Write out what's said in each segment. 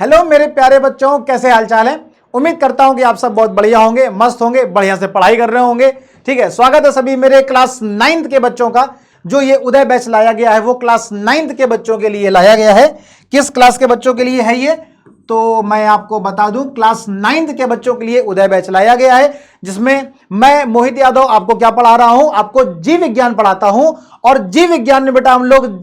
Hello मेरे प्यारे बच्चों, कैसे हालचाल है। उम्मीद करता हूं कि आप सब बहुत बढ़िया होंगे, मस्त होंगे, बढ़िया से पढ़ाई कर रहे होंगे। ठीक है, स्वागत है सभी मेरे क्लास 9th के बच्चों का। जो ये उदय बैच लाया गया है वो क्लास 9th के बच्चों के लिए लाया गया है। किस क्लास के बच्चों के लिए है ये, तो मैं आपको बता दूं, क्लास 9th के बच्चों के लिए उदय बैच लाया गया है, जिसमें मैं मोहित यादव आपको क्या पढ़ा रहा हूं, आपको जीव विज्ञान पढ़ाता हूं। और जीव विज्ञान में बेटा हम लोग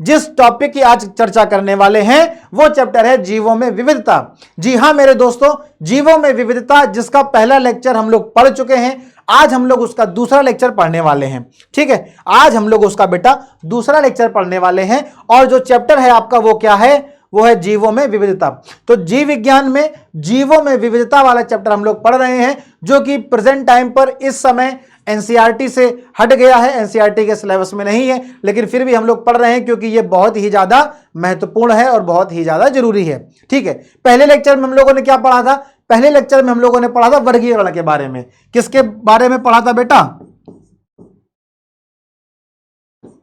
जिस टॉपिक की आज चर्चा करने वाले हैं वो चैप्टर है जीवों में विविधता। जी हां मेरे दोस्तों, जीवों में विविधता जिसका पहला लेक्चर हम लोग पढ़ चुके हैं, आज हम लोग उसका दूसरा लेक्चर पढ़ने वाले हैं। ठीक है, आज हम लोग उसका बेटा दूसरा लेक्चर पढ़ने वाले हैं। और जो चैप्टर है आपका वो क्या है, वो है जीवों में विविधता। तो जीव विज्ञान में जीवों में विविधता वाला चैप्टर हम लोग पढ़ रहे हैं, जो कि प्रेजेंट टाइम पर इस समय एनसीईआरटी से हट गया है, एनसीईआरटी के सिलेबस में नहीं है, लेकिन फिर भी हम लोग पढ़ रहे हैं क्योंकि ये बहुत ही ज्यादा महत्वपूर्ण है और बहुत ही ज्यादा जरूरी है। ठीक है, पहले लेक्चर में हम लोगों ने क्या पढ़ा था, पहले लेक्चर में हम लोगों ने पढ़ा था वर्गीकरण के बारे में। किसके बारे में पढ़ा था बेटा,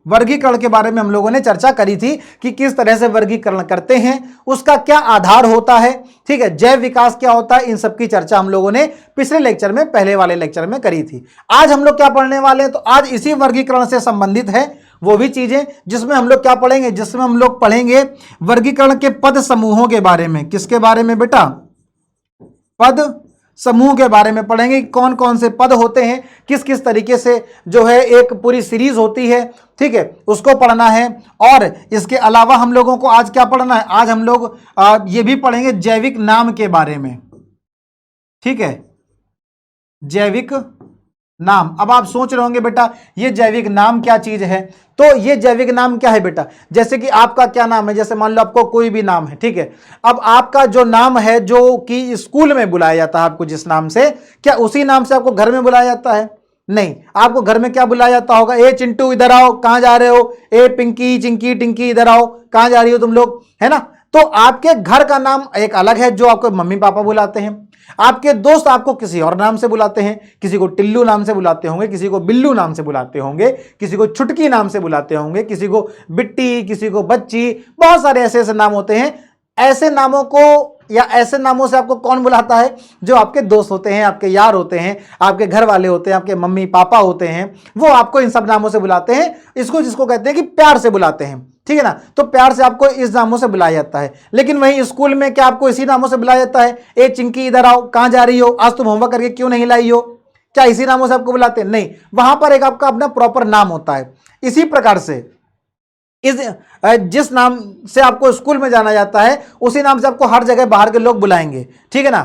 वर्गीकरण के बारे में हम लोगों ने चर्चा करी थी कि किस तरह से वर्गीकरण करते हैं, उसका क्या आधार होता है। ठीक है, जैव विकास क्या होता है, इन सब की चर्चा हम लोगों ने पिछले लेक्चर में, पहले वाले लेक्चर में करी थी। आज हम लोग क्या पढ़ने वाले हैं, तो आज इसी वर्गीकरण से संबंधित है वो भी चीजें जिसमें हम लोग क्या पढ़ेंगे, जिसमें हम लोग पढ़ेंगे वर्गीकरण के पद समूहों के बारे में। किसके बारे में बेटा, पद समूह के बारे में पढ़ेंगे। कौन कौन से पद होते हैं, किस किस तरीके से जो है एक पूरी सीरीज होती है। ठीक है, उसको पढ़ना है। और इसके अलावा हम लोगों को आज क्या पढ़ना है, आज हम लोग ये भी पढ़ेंगे जैविक नाम के बारे में। ठीक है, जैविक नाम। अब आप सोच रहे होंगे बेटा ये जैविक नाम क्या चीज है, तो ये जैविक नाम क्या है बेटा, जैसे कि आपका क्या नाम है, जैसे मान लो आपको कोई भी नाम है। ठीक है, अब आपका जो नाम है जो कि स्कूल में बुलाया जाता है आपको जिस नाम से, क्या उसी नाम से आपको घर में बुलाया जाता है? नहीं, आपको घर में क्या बुलाया जाता होगा, ए चिंटू इधर आओ, कहां जा रहे हो, ए पिंकी चिंकी टिंकी इधर आओ, कहां जा रही हो तुम लोग, है ना। तो आपके घर का नाम एक अलग है जो आपको मम्मी पापा बुलाते हैं। आपके दोस्त आपको किसी और नाम से बुलाते हैं, किसी को टिल्लू नाम से बुलाते होंगे, किसी को बिल्लू नाम से बुलाते होंगे, किसी को छुटकी नाम से बुलाते होंगे, किसी को बिट्टी, किसी को बच्ची, बहुत सारे ऐसे ऐसे नाम होते हैं। ऐसे नामों को या ऐसे नामों से आपको कौन बुलाता है, जो आपके दोस्त होते हैं, आपके यार होते हैं, आपके घर वाले होते हैं, आपके मम्मी पापा होते हैं, वो आपको इन सब नामों से बुलाते हैं। इसको जिसको कहते हैं कि प्यार से बुलाते हैं। ठीक है ना, तो प्यार से आपको इस नामों से बुलाया जाता है। लेकिन वहीं स्कूल में क्या आपको इसी नामों से बुलाया जाता है, ए चिंकी इधर आओ, कहां जा रही हो, आज तुम होमवर्क करके क्यों नहीं लाई हो, क्या इसी नामों से आपको बुलाते हैं? नहीं, वहां पर एक आपका अपना प्रॉपर नाम होता है। इसी प्रकार से जिस नाम से आपको स्कूल में जाना जाता है उसी नाम से आपको हर जगह बाहर के लोग बुलाएंगे। ठीक है ना,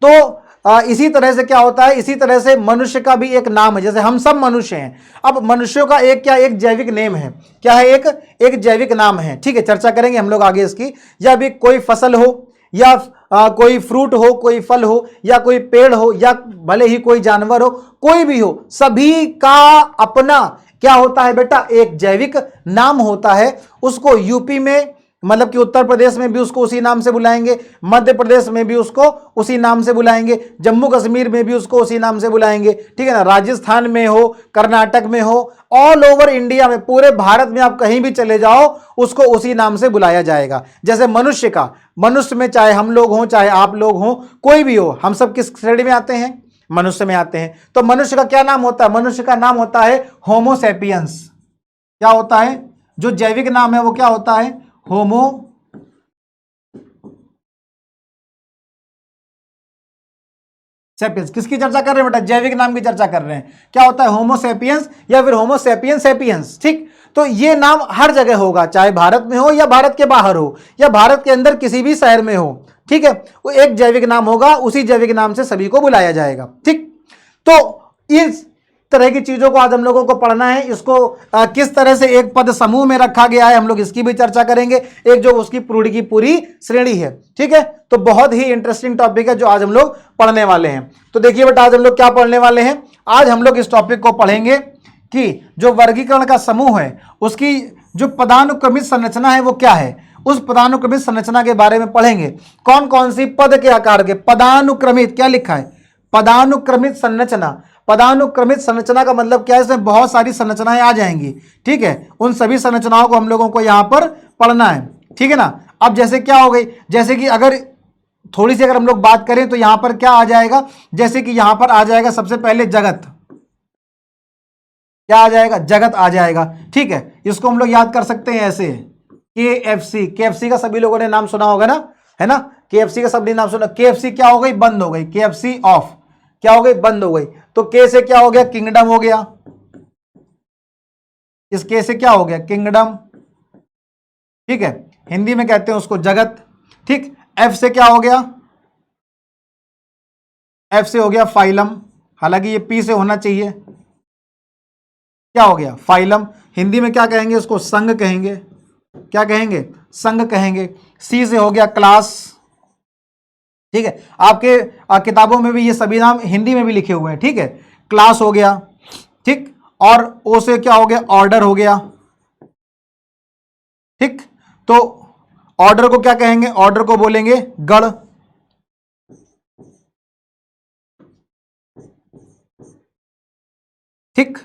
तो इसी तरह से क्या होता है, इसी तरह से मनुष्य का भी एक नाम है, जैसे हम सब मनुष्य हैं। अब मनुष्यों का एक जैविक नेम है, क्या है, एक जैविक नाम है। ठीक है, चर्चा करेंगे हम लोग आगे इसकी। या भी कोई फसल हो, या कोई फ्रूट हो, कोई फल हो, या कोई पेड़ हो, या भले ही कोई जानवर हो, कोई भी हो, सभी का अपना क्या होता है बेटा, एक जैविक नाम होता है। उसको यूपी में, मतलब कि उत्तर प्रदेश में भी उसको उसी नाम से बुलाएंगे, मध्य प्रदेश में भी उसको उसी नाम से बुलाएंगे, जम्मू कश्मीर में भी उसको उसी नाम से बुलाएंगे। ठीक है ना, राजस्थान में हो, कर्नाटक में हो, ऑल ओवर इंडिया में, पूरे भारत में आप कहीं भी चले जाओ उसको उसी नाम से बुलाया जाएगा। जैसे मनुष्य का, मनुष्य में चाहे हम लोग हों चाहे आप लोग हों, कोई भी हो, हम सब किस श्रेणी में आते हैं, मनुष्य में आते हैं। तो मनुष्य का क्या नाम होता है, मनुष्य का नाम होता है होमो सैपियंस। क्या होता है, जो जैविक नाम है वो क्या होता है, होमो सैपियंस। किसकी चर्चा कर रहे हैं बेटा, जैविक नाम की चर्चा कर रहे हैं। क्या होता है, होमो सैपियंस या फिर होमो सैपियंस सैपियंस। ठीक, तो ये नाम हर जगह होगा, चाहे भारत में हो या भारत के बाहर हो या भारत के अंदर किसी भी शहर में हो। ठीक है, वो एक जैविक नाम होगा, उसी जैविक नाम से सभी को बुलाया जाएगा। ठीक, तो इस तरह की चीजों को आज हम लोगों को पढ़ना है। इसको किस तरह से एक पद समूह में रखा गया है, हम लोग इसकी भी चर्चा करेंगे। एक जो उसकी पूरी की पूरी श्रेणी है। ठीक है, तो बहुत ही इंटरेस्टिंग टॉपिक है जो आज हम लोग पढ़ने वाले हैं। तो देखिए बेटा, आज हम लोग क्या पढ़ने वाले हैं, आज हम लोग इस टॉपिक को पढ़ेंगे कि जो वर्गीकरण का समूह है उसकी जो पदानुक्रमित संरचना है वो क्या है। उस पदानुक्रमित संरचना के बारे में पढ़ेंगे। कौन कौन सी पद के आकार के, पदानुक्रमित, क्या लिखा है, पदानुक्रमित संरचना। पदानुक्रमित संरचना का मतलब क्या है, इसमें बहुत सारी संरचनाएं आ जाएंगी। ठीक है, उन सभी संरचनाओं को हम लोगों को यहां पर पढ़ना है। ठीक है ना, अब जैसे क्या हो गई, जैसे कि अगर थोड़ी सी अगर हम लोग बात करें तो यहां पर क्या आ जाएगा, जैसे कि यहां पर आ जाएगा सबसे पहले जगत, क्या आ जाएगा, जगत आ जाएगा। ठीक है, इसको हम लोग याद कर सकते हैं ऐसे, KFC, KFC का सभी लोगों ने नाम सुना होगा ना, है ना, KFC का सभी नाम सुना। KFC क्या हो गई, बंद हो गई, KFC ऑफ, क्या हो गई, बंद हो गई। तो के से क्या हो गया, किंगडम हो गया, इस के से क्या हो गया, किंगडम। ठीक है, हिंदी में कहते हैं उसको जगत। ठीक, एफ से क्या हो गया, एफ से हो गया फाइलम, हालांकि ये पी से होना चाहिए, क्या हो गया, फाइलम। हिंदी में क्या कहेंगे उसको, संघ कहेंगे, क्या कहेंगे, संघ कहेंगे। सी से हो गया क्लास। ठीक है, आपके किताबों में भी ये सभी नाम हिंदी में भी लिखे हुए हैं। ठीक है, क्लास हो गया। ठीक, और ओ से क्या हो गया, ऑर्डर हो गया। ठीक, तो ऑर्डर को क्या कहेंगे, ऑर्डर को बोलेंगे गढ़। ठीक,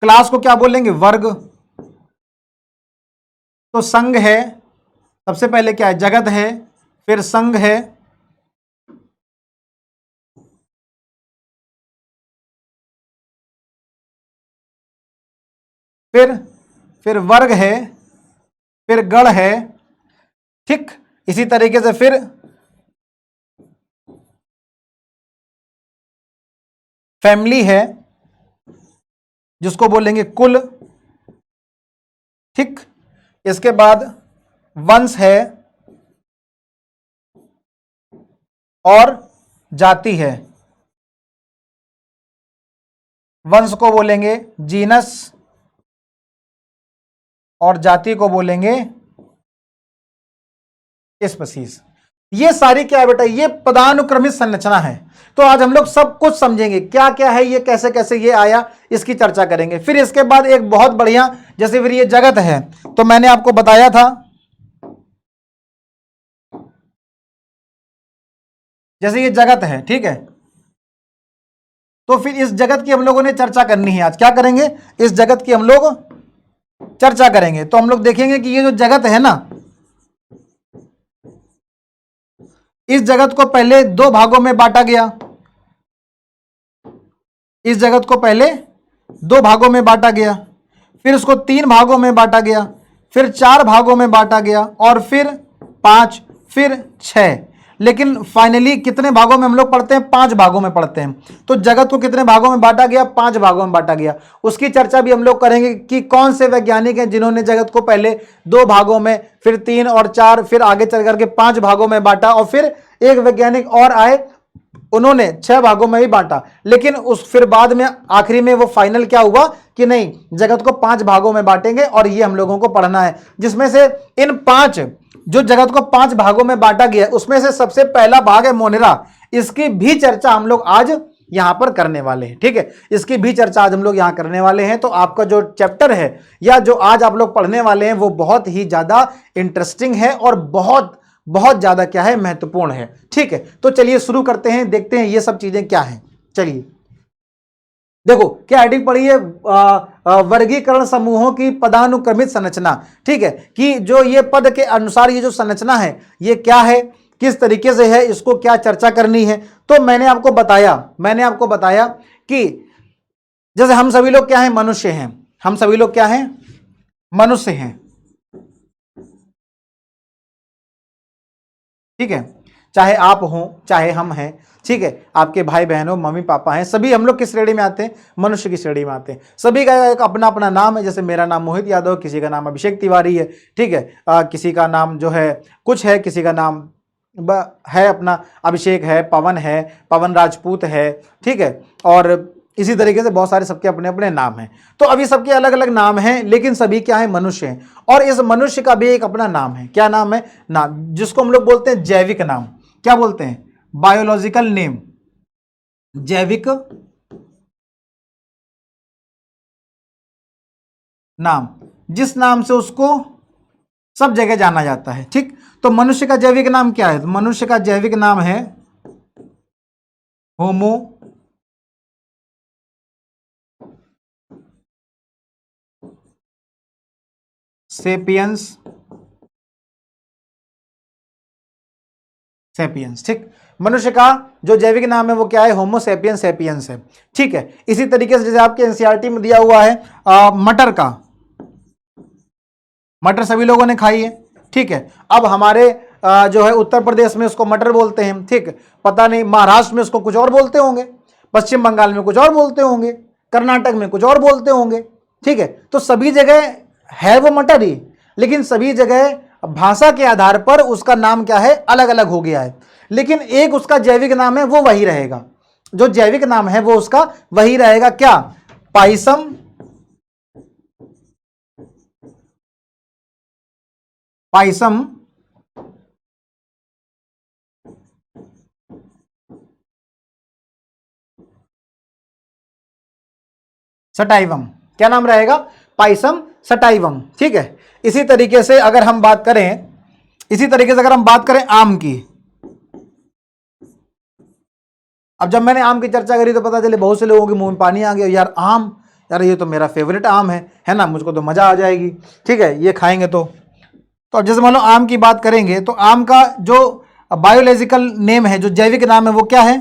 क्लास को क्या बोलेंगे, वर्ग। तो संघ है, सबसे पहले क्या है, जगत है, फिर संघ है, फिर वर्ग है, फिर गढ़ है। ठीक, इसी तरीके से फिर फैमिली है, जिसको बोलेंगे कुल। ठीक, इसके बाद वंश है और जाति है। वंश को बोलेंगे जीनस और जाति को बोलेंगे स्पीशीज। ये सारी क्या है बेटा, ये पदानुक्रमित संरचना है। तो आज हम लोग सब कुछ समझेंगे क्या क्या है ये, कैसे कैसे ये आया, इसकी चर्चा करेंगे। फिर इसके बाद एक बहुत बढ़िया, जैसे फिर ये जगत है, तो मैंने आपको बताया था, जैसे ये जगत है, ठीक है, तो फिर इस जगत की हम लोगों ने चर्चा करनी है। आज क्या करेंगे, इस जगत की हम लोग चर्चा करेंगे। तो हम लोग देखेंगे कि ये जो जगत है ना, इस जगत को पहले दो भागों में बांटा गया। इस जगत को पहले दो भागों में बांटा गया, फिर उसको तीन भागों में बांटा गया, फिर चार भागों में बांटा गया, और फिर पांच, फिर छह। लेकिन फाइनली कितने भागों में हम लोग पढ़ते हैं, पांच भागों में पढ़ते हैं। तो जगत को कितने भागों में बांटा गया, पांच भागों में बांटा गया। उसकी चर्चा भी हम लोग करेंगे कि कौन से वैज्ञानिक हैं जिन्होंने जगत को पहले दो भागों में, फिर तीन और चार, फिर आगे चल करके पांच भागों में बांटा, और फिर एक वैज्ञानिक और आए, उन्होंने छह भागों में ही बांटा। लेकिन उस फिर बाद में आखिरी में वो फाइनल क्या हुआ कि नहीं, जगत को पांच भागों में बांटेंगे, और ये हम लोगों को पढ़ना है। जिसमें से इन पांच, जो जगत को पांच भागों में बांटा गया, उसमें से सबसे पहला भाग है मोनेरा। इसकी भी चर्चा हम लोग आज यहां पर करने वाले हैं। ठीक है, इसकी भी चर्चा आज हम लोग यहां करने वाले हैं। तो आपका जो चैप्टर है या जो आज आप लोग पढ़ने वाले हैं, वो बहुत ही ज्यादा इंटरेस्टिंग है और बहुत बहुत ज्यादा क्या है, महत्वपूर्ण है। ठीक है, तो चलिए शुरू करते हैं, देखते हैं ये सब चीजें क्या हैं। चलिए देखो क्या हेडिंग पड़ी है, वर्गीकरण समूहों की पदानुक्रमित संरचना। ठीक है, कि जो ये पद के अनुसार ये जो संरचना है ये क्या है, किस तरीके से है, इसको क्या चर्चा करनी है। तो मैंने आपको बताया कि जैसे हम सभी लोग क्या हैं, मनुष्य हैं। हम सभी लोग क्या हैं, मनुष्य हैं। ठीक है, चाहे आप हो चाहे हम हैं, ठीक है, आपके भाई बहनों, मम्मी पापा हैं, सभी हम लोग किस श्रेणी में आते हैं, मनुष्य की श्रेणी में आते हैं। सभी का एक अपना अपना नाम है। जैसे मेरा नाम मोहित यादव, किसी का नाम अभिषेक तिवारी है। ठीक है, किसी का नाम जो है कुछ है, किसी का नाम है अपना अभिषेक है, पवन है, पवन राजपूत है। ठीक है, और इसी तरीके से बहुत सारे सबके अपने अपने नाम हैं। तो अभी सबके अलग अलग नाम हैं, लेकिन सभी क्या है, मनुष्य हैं। और इस मनुष्य का भी एक अपना नाम है। क्या नाम है, नाम जिसको हम लोग बोलते हैं जैविक नाम। क्या बोलते हैं, बायोलॉजिकल नेम, जैविक नाम, जिस नाम से उसको सब जगह जाना जाता है। ठीक, तो मनुष्य का जैविक नाम क्या है, तो मनुष्य का जैविक नाम है होमो सेपियंस सेपियंस। ठीक, मनुष्य का जो जैविक नाम है वो क्या है? होमो सेपियंस सेपियंस है। ठीक है, इसी तरीके से जैसे आपके एनसीईआरटी में दिया हुआ है मटर का, मटर सभी लोगों ने खाई है। ठीक है, अब हमारे जो है उत्तर प्रदेश में उसको मटर बोलते हैं। ठीक, पता नहीं महाराष्ट्र में उसको कुछ और बोलते होंगे, पश्चिम बंगाल में कुछ और बोलते होंगे, कर्नाटक में कुछ और बोलते होंगे। ठीक है, तो सभी जगह है वो मटर ही, लेकिन सभी जगह भाषा के आधार पर उसका नाम क्या है? अलग अलग हो गया है। लेकिन एक उसका जैविक नाम है वो वही रहेगा, जो जैविक नाम है वो उसका वही रहेगा। क्या? Pisum Pisum sativum. क्या नाम रहेगा? Pisum sativum. ठीक है, इसी तरीके से अगर हम बात करें आम की, अब जब मैंने आम की चर्चा करी तो पता चले बहुत से लोगों के मुंह में पानी आ गया, यार आम, यार ये तो मेरा फेवरेट आम है ना, मुझको तो मजा आ जाएगी। ठीक है, ये खाएंगे तो अब जैसे मान लो आम की बात करेंगे तो आम का जो बायोलॉजिकल नेम है, जो जैविक नाम है वो क्या है?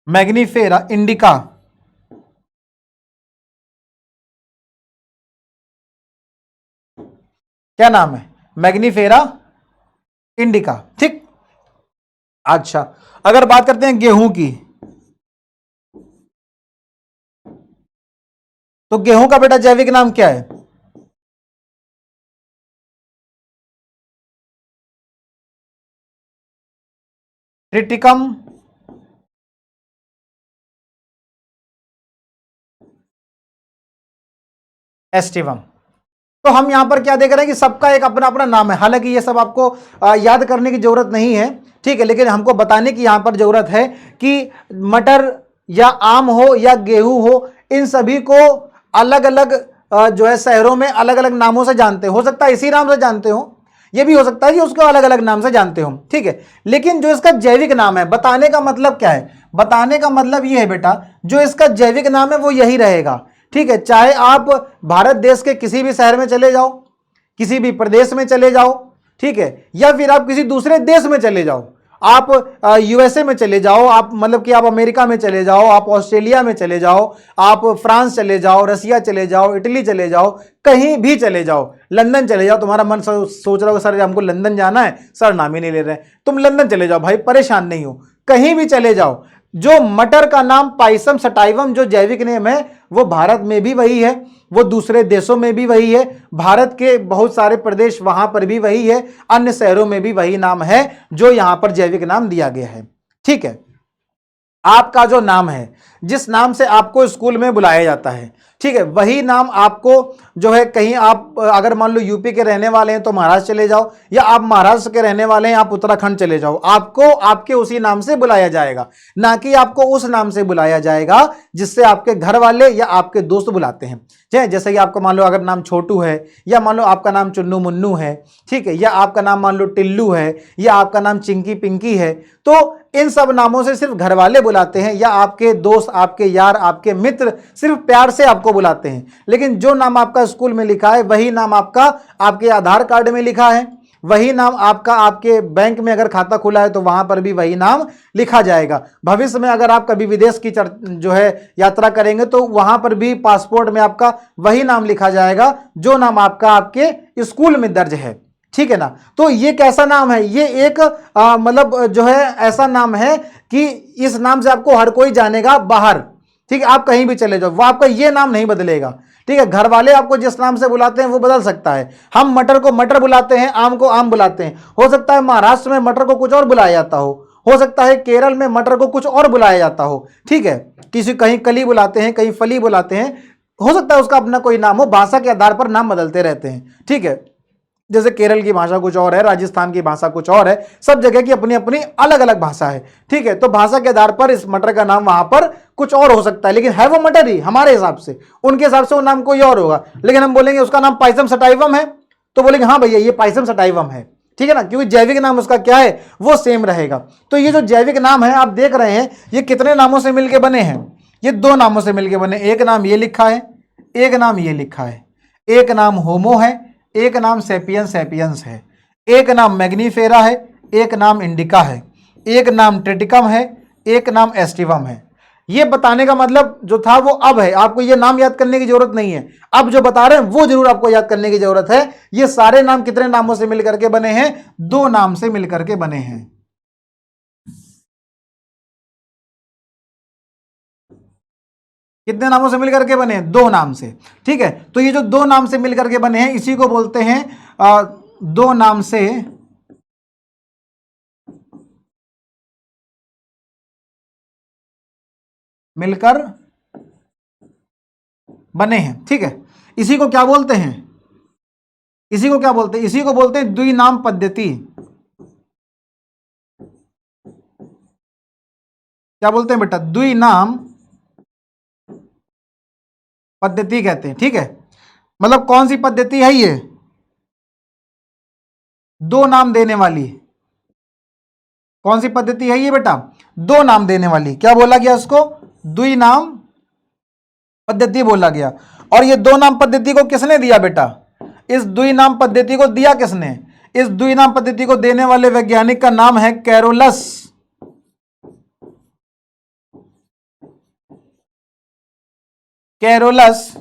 Mangifera indica. क्या नाम है? Mangifera indica. ठीक, अच्छा अगर बात करते हैं गेहूं की, तो गेहूं का बेटा जैविक नाम क्या है? Triticum aestivum. तो हम यहां पर क्या देख रहे हैं कि सबका एक अपना अपना नाम है। हालांकि ये सब आपको याद करने की जरूरत नहीं है, ठीक है, लेकिन हमको बताने की यहां पर जरूरत है कि मटर या आम हो या गेहूं हो, इन सभी को अलग अलग जो है शहरों में अलग अलग नामों से जानते हो सकता है इसी नाम से जानते हो, ये भी हो सकता है कि उसको अलग अलग नाम से जानते हो। ठीक है, लेकिन जो इसका जैविक नाम है, बताने का मतलब क्या है? बताने का मतलब ये है बेटा, जो इसका जैविक नाम है वो यही रहेगा। ठीक है, चाहे आप भारत देश के किसी भी शहर में चले जाओ, किसी भी प्रदेश में चले जाओ, ठीक है, या फिर आप किसी दूसरे देश में चले जाओ, आप यूएसए में चले जाओ, आप मतलब कि आप अमेरिका में चले जाओ, आप ऑस्ट्रेलिया में चले जाओ, आप फ्रांस चले जाओ, रसिया चले जाओ, इटली चले जाओ, कहीं भी चले जाओ, लंदन चले जाओ, तुम्हारा मन सोच रहा होगा सर हमको लंदन जाना है, सर नाम ही नहीं ले रहे, तुम लंदन चले जाओ भाई, परेशान नहीं हो, कहीं भी चले जाओ, जो मटर का नाम पाइसम सटाइवम जो जैविक नेम है वो भारत में भी वही है, वो दूसरे देशों में भी वही है, भारत के बहुत सारे प्रदेश वहां पर भी वही है, अन्य शहरों में भी वही नाम है जो यहां पर जैविक नाम दिया गया है। ठीक है, आपका जो नाम है, जिस नाम से आपको स्कूल में बुलाया जाता है, ठीक है, वही नाम आपको जो है कहीं आप अगर मान लो यूपी के रहने वाले हैं तो महाराष्ट्र चले जाओ, या आप महाराष्ट्र के रहने वाले हैं आप उत्तराखंड चले जाओ, आपको आपके उसी नाम से बुलाया जाएगा, ना कि आपको उस नाम से बुलाया जाएगा जिससे आपके घर वाले या आपके दोस्त बुलाते हैं। जैसे कि आपका मान लो अगर नाम छोटू है, या मान लो आपका नाम चुन्नू मुन्नू है, ठीक है, या आपका नाम मान लो टिल्लू है, या आपका नाम चिंकी पिंकी है, तो इन सब नामों से सिर्फ घर वाले बुलाते हैं, या आपके दोस्त, आपके यार, आपके मित्र सिर्फ प्यार से आपको बुलाते हैं। लेकिन जो नाम आपका स्कूल में लिखा है वही नाम आपका आपके आधार कार्ड में लिखा है, वही नाम आपका आपके बैंक में अगर खाता खुला है तो वहां पर भी वही नाम लिखा जाएगा। भविष्य में अगर आप कभी विदेश की जो है यात्रा करेंगे तो वहां पर भी पासपोर्ट में आपका वही नाम लिखा जाएगा जो नाम आपका आपके स्कूल में दर्ज है। ठीक है ना, तो ये कैसा नाम है? ये एक मतलब जो है ऐसा नाम है कि इस नाम से आपको हर कोई जानेगा बाहर। ठीक है, आप कहीं भी चले जाओ वो आपका ये नाम नहीं बदलेगा। ठीक है, घर वाले आपको जिस नाम से बुलाते हैं वो बदल सकता है, हम मटर को मटर बुलाते हैं, आम को आम बुलाते हैं, हो सकता है महाराष्ट्र में मटर को कुछ और बुलाया जाता हो सकता है केरल में मटर को कुछ और बुलाया जाता हो। ठीक है, किसी कहीं कली बुलाते हैं, कहीं फली बुलाते हैं, हो सकता है उसका अपना कोई नाम हो, भाषा के आधार पर नाम बदलते रहते हैं। ठीक है, जैसे केरल की भाषा कुछ और है, राजस्थान की भाषा कुछ और है, सब जगह की अपनी अपनी अलग अलग भाषा है। ठीक है, तो भाषा के आधार पर इस मटर का नाम वहां पर कुछ और हो सकता है, लेकिन है वो मटर ही हमारे हिसाब से, उनके हिसाब से वो नाम कोई और होगा। लेकिन हम बोलेंगे उसका नाम पाइसम सटाइवम है तो बोलेंगे हाँ भैया ये पाइसम सटाइवम है। ठीक है ना, क्योंकि जैविक नाम उसका क्या है वो सेम रहेगा। तो ये जो जैविक नाम है आप देख रहे हैं ये कितने नामों से मिलकर बने हैं? ये दो नामों से मिलकर बने, एक नाम ये लिखा है, एक नाम ये लिखा है, एक नाम होमो है, एक नाम सेपियंस सेपियंस है, एक नाम मैग्नीफेरा है, एक नाम इंडिका है, एक नाम ट्रिटिकम है, एक नाम एस्टिवम है। ये बताने का मतलब जो था वो अब है, आपको ये नाम याद करने की जरूरत नहीं है, अब जो बता रहे हैं वो जरूर आपको याद करने की जरूरत है। ये सारे नाम कितने नामों से मिलकर के बने हैं? दो नाम से मिलकर के बने हैं। कितने नामों से मिलकर के बने हैं? दो नाम से। ठीक है, तो ये जो दो नाम से मिलकर के बने हैं इसी को बोलते हैं दो नाम से मिलकर बने हैं। ठीक है, इसी को क्या बोलते हैं? इसी को क्या बोलते हैं? इसी को बोलते हैं द्विनाम पद्धति। क्या बोलते हैं बेटा? द्विनाम पद्धति कहते हैं। ठीक है, मतलब कौन सी पद्धति है ये? दो नाम देने वाली। कौन सी पद्धति है ये बेटा? दो नाम देने वाली। क्या बोला गया उसको? द्विनाम पद्धति बोला गया। और ये दो नाम पद्धति को किसने दिया बेटा? इस द्विनाम पद्धति को दिया किसने? इस द्विनाम पद्धति को देने वाले वैज्ञानिक का नाम है कैरोलस। Carolus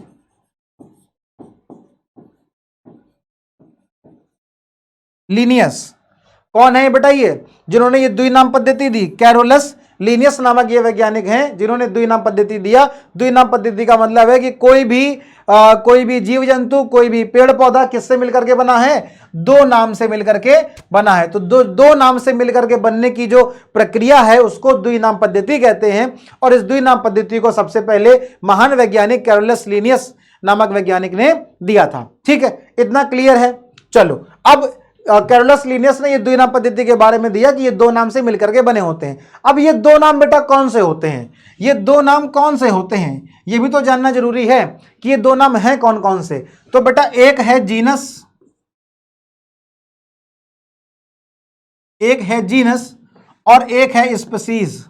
Linnaeus. कौन है बताइए जिन्होंने ये द्विनाम पद्धति दी? कैरोलस लीनियस नामक ये वैज्ञानिक हैं जिन्होंने द्विनाम पद्धति दिया। द्विनाम पद्धति का मतलब है कि कोई भी जीव जंतु, कोई भी पेड़ पौधा किससे मिलकर के बना है? दो नाम से मिलकर के बना है। तो दो नाम से मिलकर के बनने की जो प्रक्रिया है उसको द्विनाम पद्धति कहते हैं। और इस द्विनाम पद्धति को सबसे पहले महान वैज्ञानिक कैरोलस लीनियस नामक वैज्ञानिक ने दिया था। ठीक है, इतना क्लियर है। चलो, अब कैरोलस लीनियस ने ये द्विनाम पद्धति के बारे में दिया कि ये दो नाम से मिलकर के बने होते हैं। अब ये दो नाम बेटा कौन से होते हैं? ये दो नाम कौन से होते हैं ये भी तो जानना जरूरी है कि ये दो नाम हैं कौन कौन से। तो बेटा एक है जीनस, एक है जीनस और एक है स्पीसीज।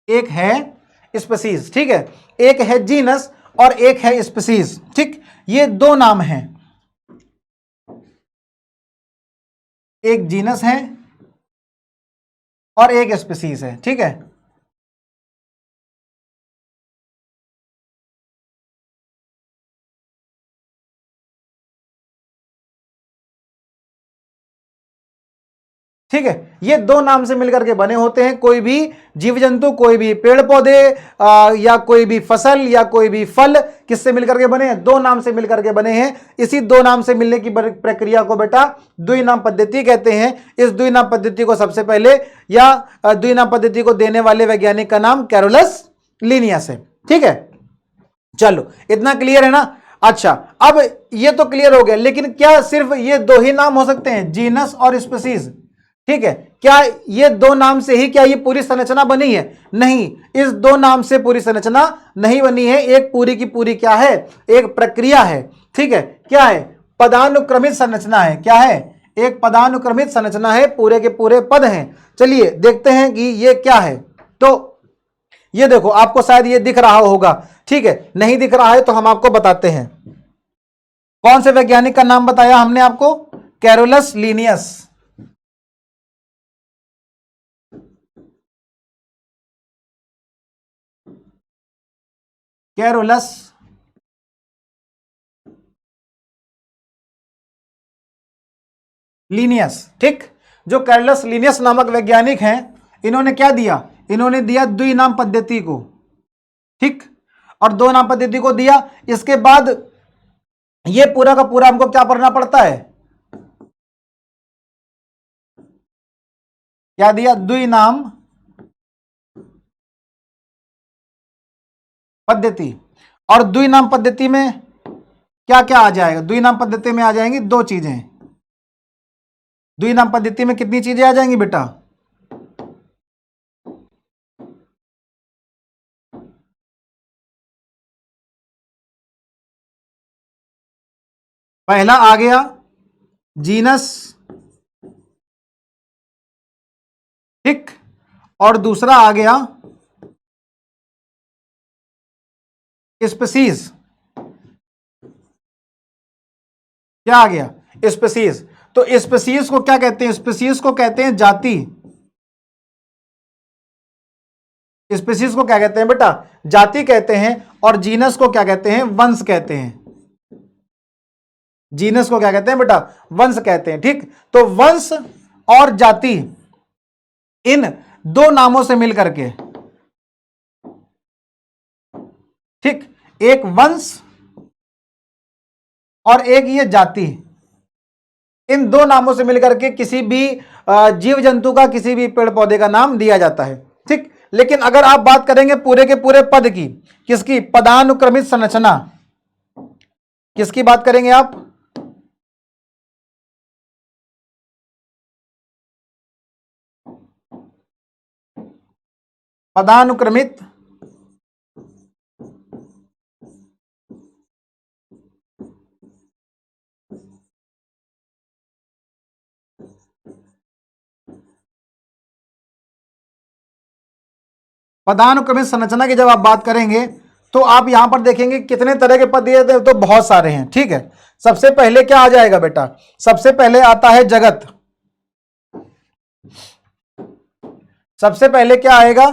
एक है स्पीसीज। ठीक है, एक है जीनस और एक है स्पीसीज। ठीक, ये दो नाम हैं, एक जीनस है और एक स्पीसीज है। ठीक है, ठीक है, ये दो नाम से मिलकर के बने होते हैं। कोई भी जीव जंतु, कोई भी पेड़ पौधे या कोई भी फसल या कोई भी फल किससे मिलकर के बने हैं? दो नाम से मिलकर के बने हैं। इसी दो नाम से मिलने की प्रक्रिया को बेटा द्विनाम पद्धति कहते हैं। इस द्विनाम पद्धति को सबसे पहले या द्विनाम पद्धति को देने वाले वैज्ञानिक का नाम कैरोलस लीनियस है। ठीक है, चलो इतना क्लियर है ना? अच्छा, अब ये तो क्लियर हो गया, लेकिन क्या सिर्फ ये दो ही नाम हो सकते हैं, जीनस और स्पीसीज? ठीक है, क्या ये दो नाम से ही क्या ये पूरी संरचना बनी है? नहीं, इस दो नाम से पूरी संरचना नहीं बनी है। एक पूरी की पूरी क्या है? एक प्रक्रिया है। ठीक है, क्या है? पदानुक्रमित संरचना है। क्या है? एक पदानुक्रमित संरचना है, पूरे के पूरे पद हैं। चलिए देखते हैं कि ये क्या है। तो ये देखो, आपको शायद ये दिख रहा होगा। ठीक है, नहीं दिख रहा है तो हम आपको बताते हैं। कौन से वैज्ञानिक का नाम बताया हमने आपको? Carolus Linnaeus. Carolus Linnaeus. ठीक, जो कैरोलस लीनियस नामक वैज्ञानिक हैं, इन्होंने क्या दिया? इन्होंने दिया द्विनाम पद्धति को। ठीक, और दो नाम पद्धति को दिया। इसके बाद ये पूरा का पूरा हमको क्या पढ़ना पड़ता है? क्या दिया? द्विनाम पद्धति। और द्विनाम पद्धति में क्या क्या आ जाएगा? द्विनाम पद्धति में आ जाएंगी दो चीजें। द्विनाम पद्धति में कितनी चीजें आ जाएंगी बेटा? पहला आ गया जीनस। ठीक, और दूसरा आ गया स्पीसीज, क्या आ गया? स्पीसीज। तो स्पीसीज को क्या कहते हैं? स्पीसीज को कहते हैं जाति। स्पीसीज को क्या कहते हैं बेटा? जाति कहते हैं। और जीनस को क्या कहते हैं? वंश कहते हैं। जीनस को क्या कहते हैं बेटा? वंश कहते हैं। ठीक, तो वंश और जाति, इन दो नामों से मिलकर के, ठीक, एक वंश और एक ये जाति, इन दो नामों से मिलकर के किसी भी जीव जंतु का, किसी भी पेड़ पौधे का नाम दिया जाता है। ठीक, लेकिन अगर आप बात करेंगे पूरे के पूरे पद की, किसकी? पदानुक्रमित संरचना, किसकी बात करेंगे आप? पदानुक्रमित पदानुक्रमित संरचना की जब आप बात करेंगे तो आप यहां पर देखेंगे कितने तरह के पद दिए थे, तो बहुत सारे हैं। ठीक है, सबसे पहले क्या आ जाएगा बेटा? सबसे पहले आता है जगत। सबसे पहले क्या आएगा?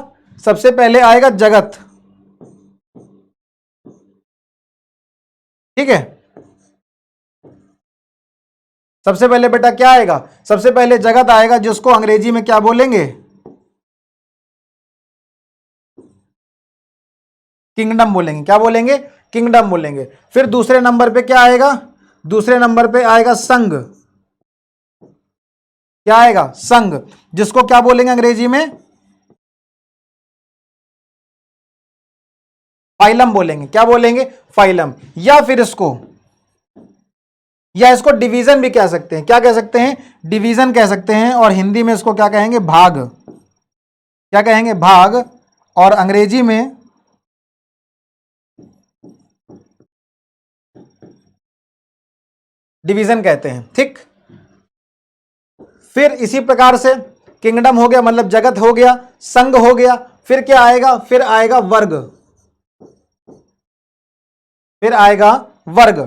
सबसे पहले आएगा जगत। ठीक है, सबसे पहले बेटा क्या आएगा? सबसे पहले जगत आएगा, जिसको अंग्रेजी में क्या बोलेंगे? किंगडम बोलेंगे। क्या बोलेंगे? किंगडम बोलेंगे। फिर दूसरे नंबर पे क्या आएगा? दूसरे नंबर पे आएगा संघ। क्या आएगा? संघ, जिसको क्या बोलेंगे अंग्रेजी में? फाइलम बोलेंगे। क्या बोलेंगे? फाइलम। या फिर इसको, या इसको डिवीजन भी कह सकते हैं। क्या कह सकते हैं? डिवीजन कह सकते हैं। और हिंदी में इसको क्या कहेंगे? भाग। क्या कहेंगे? भाग। और अंग्रेजी में डिवीजन कहते हैं। ठीक, फिर इसी प्रकार से किंगडम हो गया, मतलब जगत हो गया, संघ हो गया। फिर क्या आएगा? फिर आएगा वर्ग। फिर आएगा वर्ग,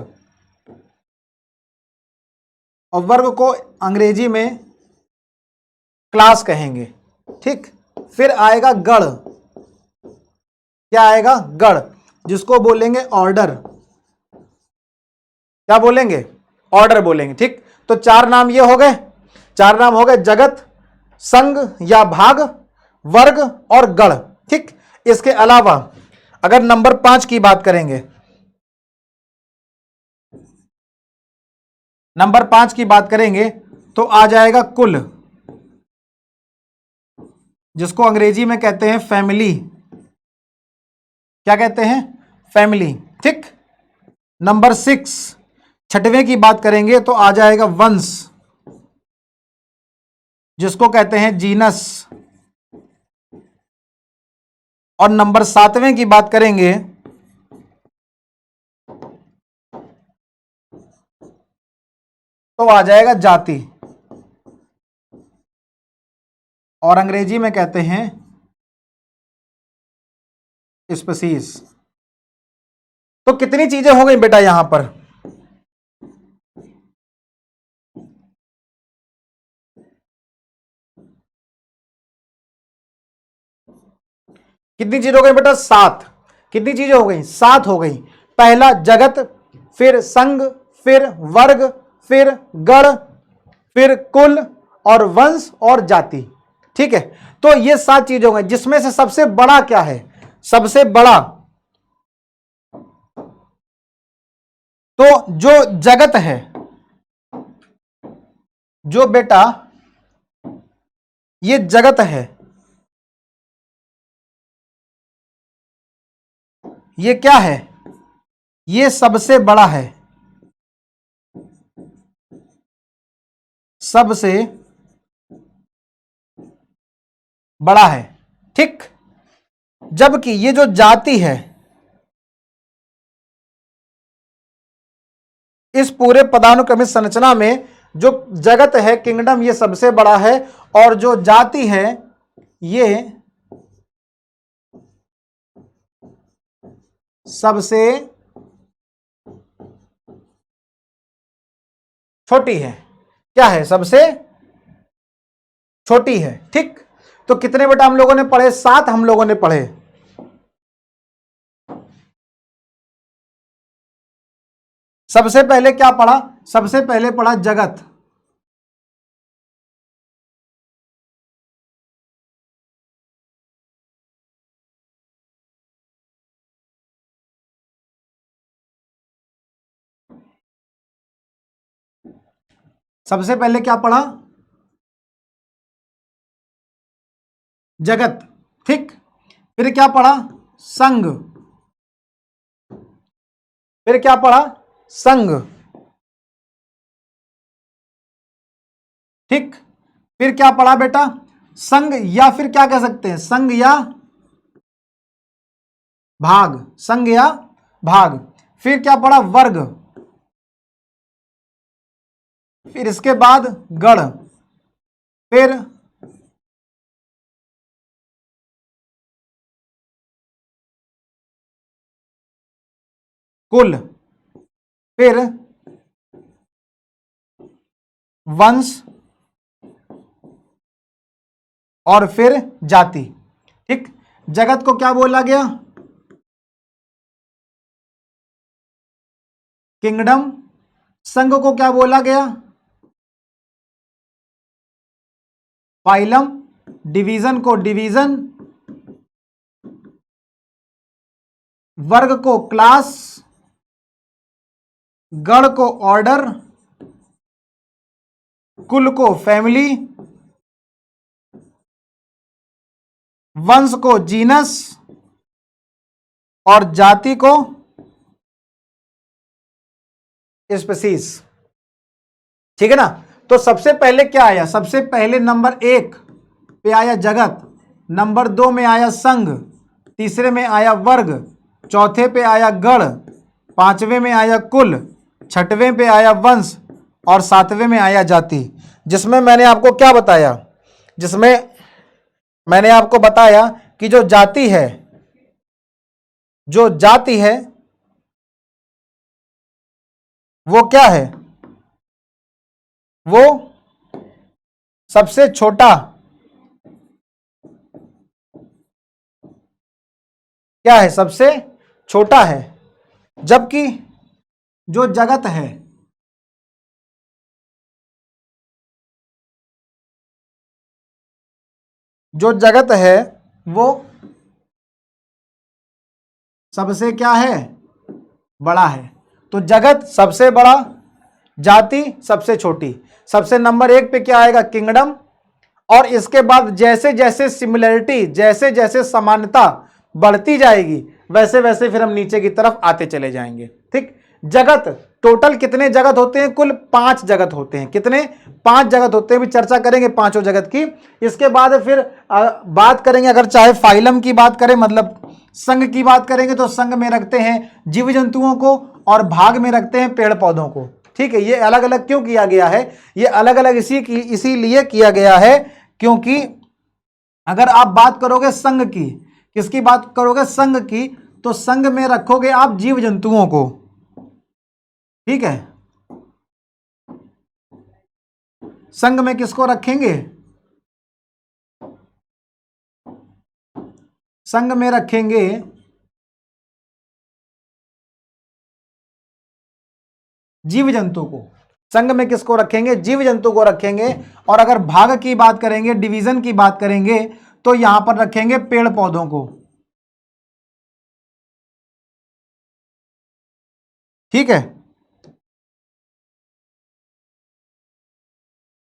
और वर्ग को अंग्रेजी में क्लास कहेंगे। ठीक, फिर आएगा गण। क्या आएगा? गण, जिसको बोलेंगे ऑर्डर। क्या बोलेंगे? ऑर्डर बोलेंगे। ठीक, तो चार नाम ये हो गए। चार नाम हो गए: जगत, संघ या भाग, वर्ग और गण। ठीक, इसके अलावा अगर नंबर 5 की बात करेंगे, नंबर 5 की बात करेंगे तो आ जाएगा कुल, जिसको अंग्रेजी में कहते हैं फैमिली। क्या कहते हैं? फैमिली। ठीक, नंबर 6 छठवें की बात करेंगे तो आ जाएगा वंश, जिसको कहते हैं जीनस। और नंबर 7वें की बात करेंगे तो आ जाएगा जाति, और अंग्रेजी में कहते हैं स्पीसीज। तो कितनी चीजें हो गई बेटा यहां पर? कितनी चीज हो गई बेटा? 7। कितनी चीजें हो गई? 7 हो गई। पहला जगत, फिर संघ, फिर वर्ग, फिर गण, फिर कुल, और वंश और जाति। ठीक है, तो ये 7 चीजें हो गई, जिसमें से सबसे बड़ा क्या है? सबसे बड़ा तो जो जगत है, जो बेटा ये जगत है, ये क्या है? ये सबसे बड़ा है। सबसे बड़ा है। ठीक, जबकि ये जो जाति है, इस पूरे पदानुक्रमित संरचना में जो जगत है, किंगडम, ये सबसे बड़ा है। और जो जाति है, ये सबसे छोटी है। क्या है? सबसे छोटी है। ठीक, तो कितने बेटा हम लोगों ने पढ़े? 7 हम लोगों ने पढ़े। सबसे पहले क्या पढ़ा? सबसे पहले पढ़ा जगत। सबसे पहले क्या पढ़ा? जगत। ठीक, फिर क्या पढ़ा? संघ। फिर क्या पढ़ा? संघ। ठीक, फिर क्या पढ़ा बेटा? संघ, या फिर क्या कह सकते हैं? संघ या भाग। संघ या भाग। फिर क्या पढ़ा? वर्ग। फिर इसके बाद गण। फिर कुल। फिर वंश, और फिर जाति। ठीक, जगत को क्या बोला गया? किंगडम। संघ को क्या बोला गया? फाइलम। डिवीजन को डिवीजन। वर्ग को क्लास। गण को ऑर्डर। कुल को फैमिली। वंश को जीनस, और जाति को स्पीसीज। ठीक है ना? तो सबसे पहले क्या आया? सबसे पहले नंबर 1 पे आया जगत, नंबर 2 में आया संघ, तीसरे में आया वर्ग, चौथे पे आया गण, पांचवें में आया कुल, छठवें पे आया वंश, और सातवें में आया जाति। जिसमें मैंने आपको क्या बताया? जिसमें मैंने आपको बताया कि जो जाति है, जो जाति है वो क्या है? वो सबसे छोटा, क्या है? सबसे छोटा है। जबकि जो जगत है, जो जगत है वो सबसे क्या है? बड़ा है। तो जगत सबसे बड़ा, जाति सबसे छोटी। सबसे नंबर 1 पे क्या आएगा? किंगडम। और इसके बाद जैसे जैसे सिमिलरिटी, जैसे जैसे समानता बढ़ती जाएगी, वैसे वैसे फिर हम नीचे की तरफ आते चले जाएंगे। ठीक, जगत टोटल कितने जगत होते हैं? कुल 5 जगत होते हैं। कितने? 5 जगत होते हैं। भी चर्चा करेंगे पांचों जगत की। इसके बाद फिर बात करेंगे, अगर चाहे फाइलम की बात करें, मतलब संघ की बात करेंगे, तो संघ में रखते हैं जीव जंतुओं को, और भाग में रखते हैं पेड़ पौधों को। ठीक है, ये अलग अलग क्यों किया गया है? ये अलग अलग इसीलिए किया गया है क्योंकि अगर आप बात करोगे संघ की, किसकी बात करोगे? संघ की, तो संघ में रखोगे आप जीव जंतुओं को। ठीक है, संघ में किसको रखेंगे? संघ में रखेंगे जीव जंतु को। संघ में किसको रखेंगे? जीव जंतु को रखेंगे। और अगर भाग की बात करेंगे, डिवीजन की बात करेंगे, तो यहां पर रखेंगे पेड़ पौधों को। ठीक है,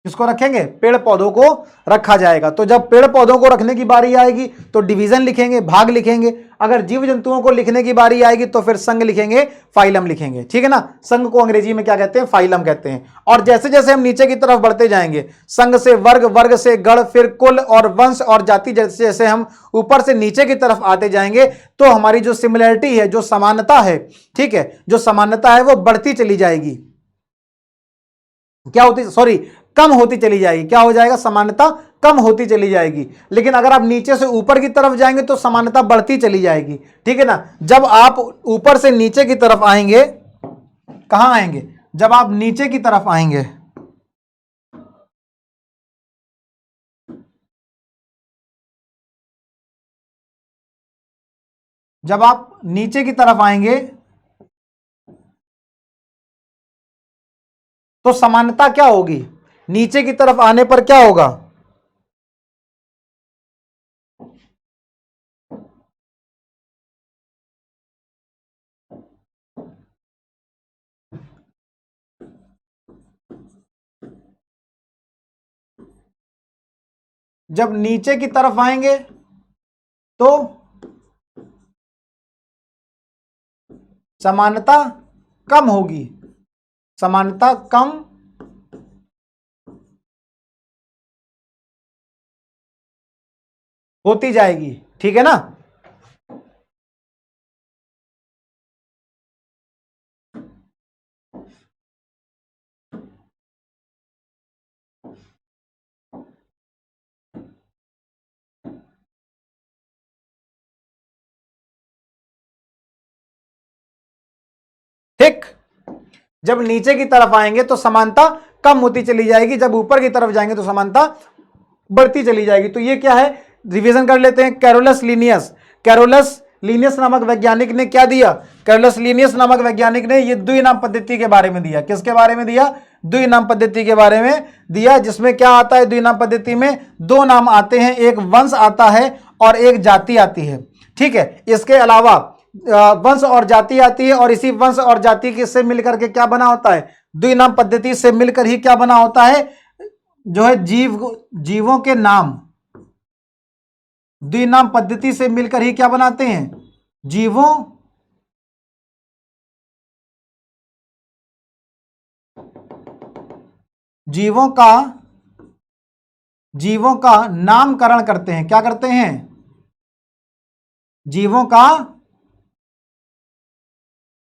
किसको रखेंगे? पेड़ पौधों को रखा जाएगा। तो जब पेड़ पौधों को रखने की बारी आएगी तो डिवीजन लिखेंगे, भाग लिखेंगे। अगर जीव जंतुओं को लिखने की बारी आएगी तो फिर संघ लिखेंगे, फाइलम लिखेंगे। ठीक है ना? संघ को अंग्रेजी में क्या कहते हैं? फाइलम कहते हैं। और जैसे जैसे हम नीचे की तरफ बढ़ते जाएंगे, संघ से वर्ग, वर्ग से गण, फिर कुल और वंश और जाति, जैसे जैसे हम ऊपर से नीचे की तरफ आते जाएंगे, तो हमारी जो सिमिलरिटी है, जो समानता है, ठीक है, जो समानता है वो बढ़ती चली जाएगी। क्या होती, सॉरी, कम होती चली जाएगी। क्या हो जाएगा? समानता कम होती चली जाएगी। लेकिन अगर आप नीचे से ऊपर की तरफ जाएंगे तो समानता बढ़ती चली जाएगी, ठीक है ना। जब आप ऊपर से नीचे की तरफ आएंगे, कहां आएंगे, जब आप नीचे की तरफ आएंगे, जब आप नीचे की तरफ आएंगे तो समानता क्या होगी, नीचे की तरफ आने पर क्या होगा, जब नीचे की तरफ आएंगे तो समानता कम होगी, समानता कम होती जाएगी, ठीक है ना। ठीक, जब नीचे की तरफ आएंगे तो समानता कम होती चली जाएगी, जब ऊपर की तरफ जाएंगे तो समानता बढ़ती चली जाएगी। तो ये क्या है, रिवीजन कर लेते हैं। कैरोलस लीनियस, कैरोलस लीनियस नामक वैज्ञानिक ने क्या दिया, कैरोलस लीनियस नामक वैज्ञानिक ने ये द्विनाम पद्धति के बारे में दिया। किसके बारे में दिया, द्विनाम पद्धति के बारे में दिया, जिसमें क्या आता है, द्विनाम पद्धति में दो नाम आते हैं, एक वंश आता है और एक जाति आती है, ठीक है। इसके अलावा वंश और जाति आती है, और इसी वंश और जाति के से मिलकर के क्या बना होता है, द्विनाम पद्धति से मिलकर ही क्या बना होता है, जो है जीवों के नाम, द्विनाम पद्धति से मिलकर ही क्या बनाते हैं, जीवों का नामकरण करते हैं। क्या करते हैं, जीवों का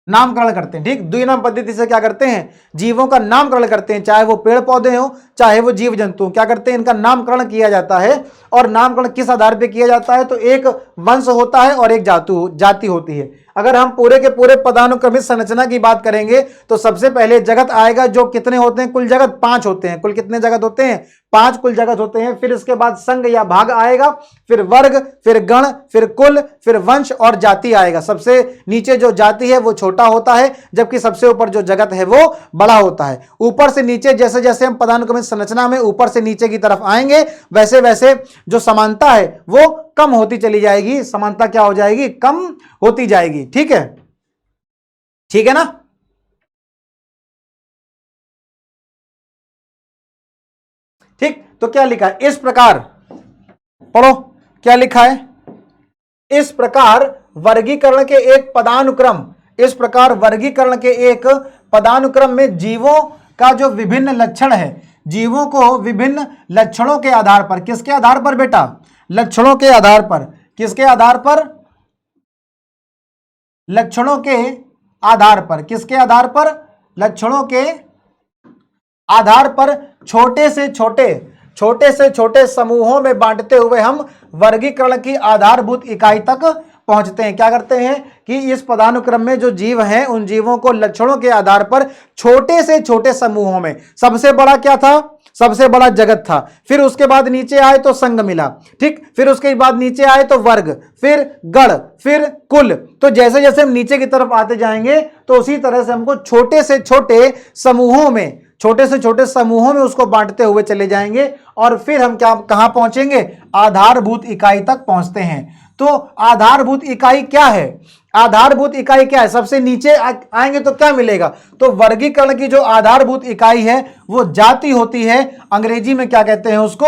नामकरण करते हैं, ठीक। द्विनाम पद्धति से क्या करते हैं, जीवों का नामकरण करते हैं, चाहे वो पेड़ पौधे हो चाहे वो जीव जंतु, क्या करते हैं, इनका नामकरण किया जाता है। और नामकरण किस आधार पे किया जाता है, तो एक वंश होता है और एक जाति होती है। अगर हम पूरे के पूरे पदानुक्रमित संरचना की बात करेंगे तो सबसे पहले जगत आएगा, जो कितने होते हैं, कुल जगत 5 होते हैं। कुल कितने जगत होते हैं, 5 कुल जगत होते हैं। फिर इसके बाद संघ या भाग आएगा, फिर वर्ग, फिर गण, फिर कुल, फिर वंश और जाति आएगा। सबसे नीचे जो जाति है वो छोटा होता है, जबकि सबसे ऊपर जो जगत है वो बड़ा होता है। ऊपर से नीचे जैसे जैसे हम पदानुक्रमित संरचना में ऊपर से नीचे की तरफ आएंगे, वैसे वैसे जो समानता है वो कम होती चली जाएगी। समानता क्या हो जाएगी, कम होती जाएगी, ठीक है, ठीक है ना। ठीक, तो क्या लिखा है, इस प्रकार पढ़ो क्या लिखा है, इस प्रकार वर्गीकरण के एक पदानुक्रम, इस प्रकार वर्गीकरण के एक पदानुक्रम में जीवों का जो विभिन्न लक्षण है, जीवों को विभिन्न लक्षणों के आधार पर, किसके आधार पर बेटा, लक्षणों के आधार पर, किसके आधार पर, लक्षणों के आधार पर, किसके आधार पर, लक्षणों के आधार पर छोटे से छोटे समूहों में बांटते हुए हम वर्गीकरण की आधारभूत इकाई तक पहुंचते हैं। क्या करते हैं कि इस पदानुक्रम में जो जीव हैं उन जीवों को लक्षणों के आधार पर छोटे से छोटे समूहों में, सबसे बड़ा क्या था, सबसे बड़ा जगत था, फिर उसके बाद नीचे आए तो संघ मिला, ठीक, फिर उसके बाद नीचे आए तो वर्ग, फिर गण, फिर कुल। तो जैसे जैसे हम नीचे की तरफ आते जाएंगे तो उसी तरह से हमको छोटे से छोटे समूहों में, छोटे से छोटे समूहों में उसको बांटते हुए चले जाएंगे, और फिर हम क्या, कहां पहुंचेंगे, आधारभूत इकाई तक पहुंचते हैं। तो आधारभूत इकाई क्या है, आधारभूत इकाई क्या है, सबसे नीचे आएंगे तो क्या मिलेगा, तो वर्गीकरण की जो आधारभूत इकाई है वो जाति होती है। अंग्रेजी में क्या कहते हैं उसको,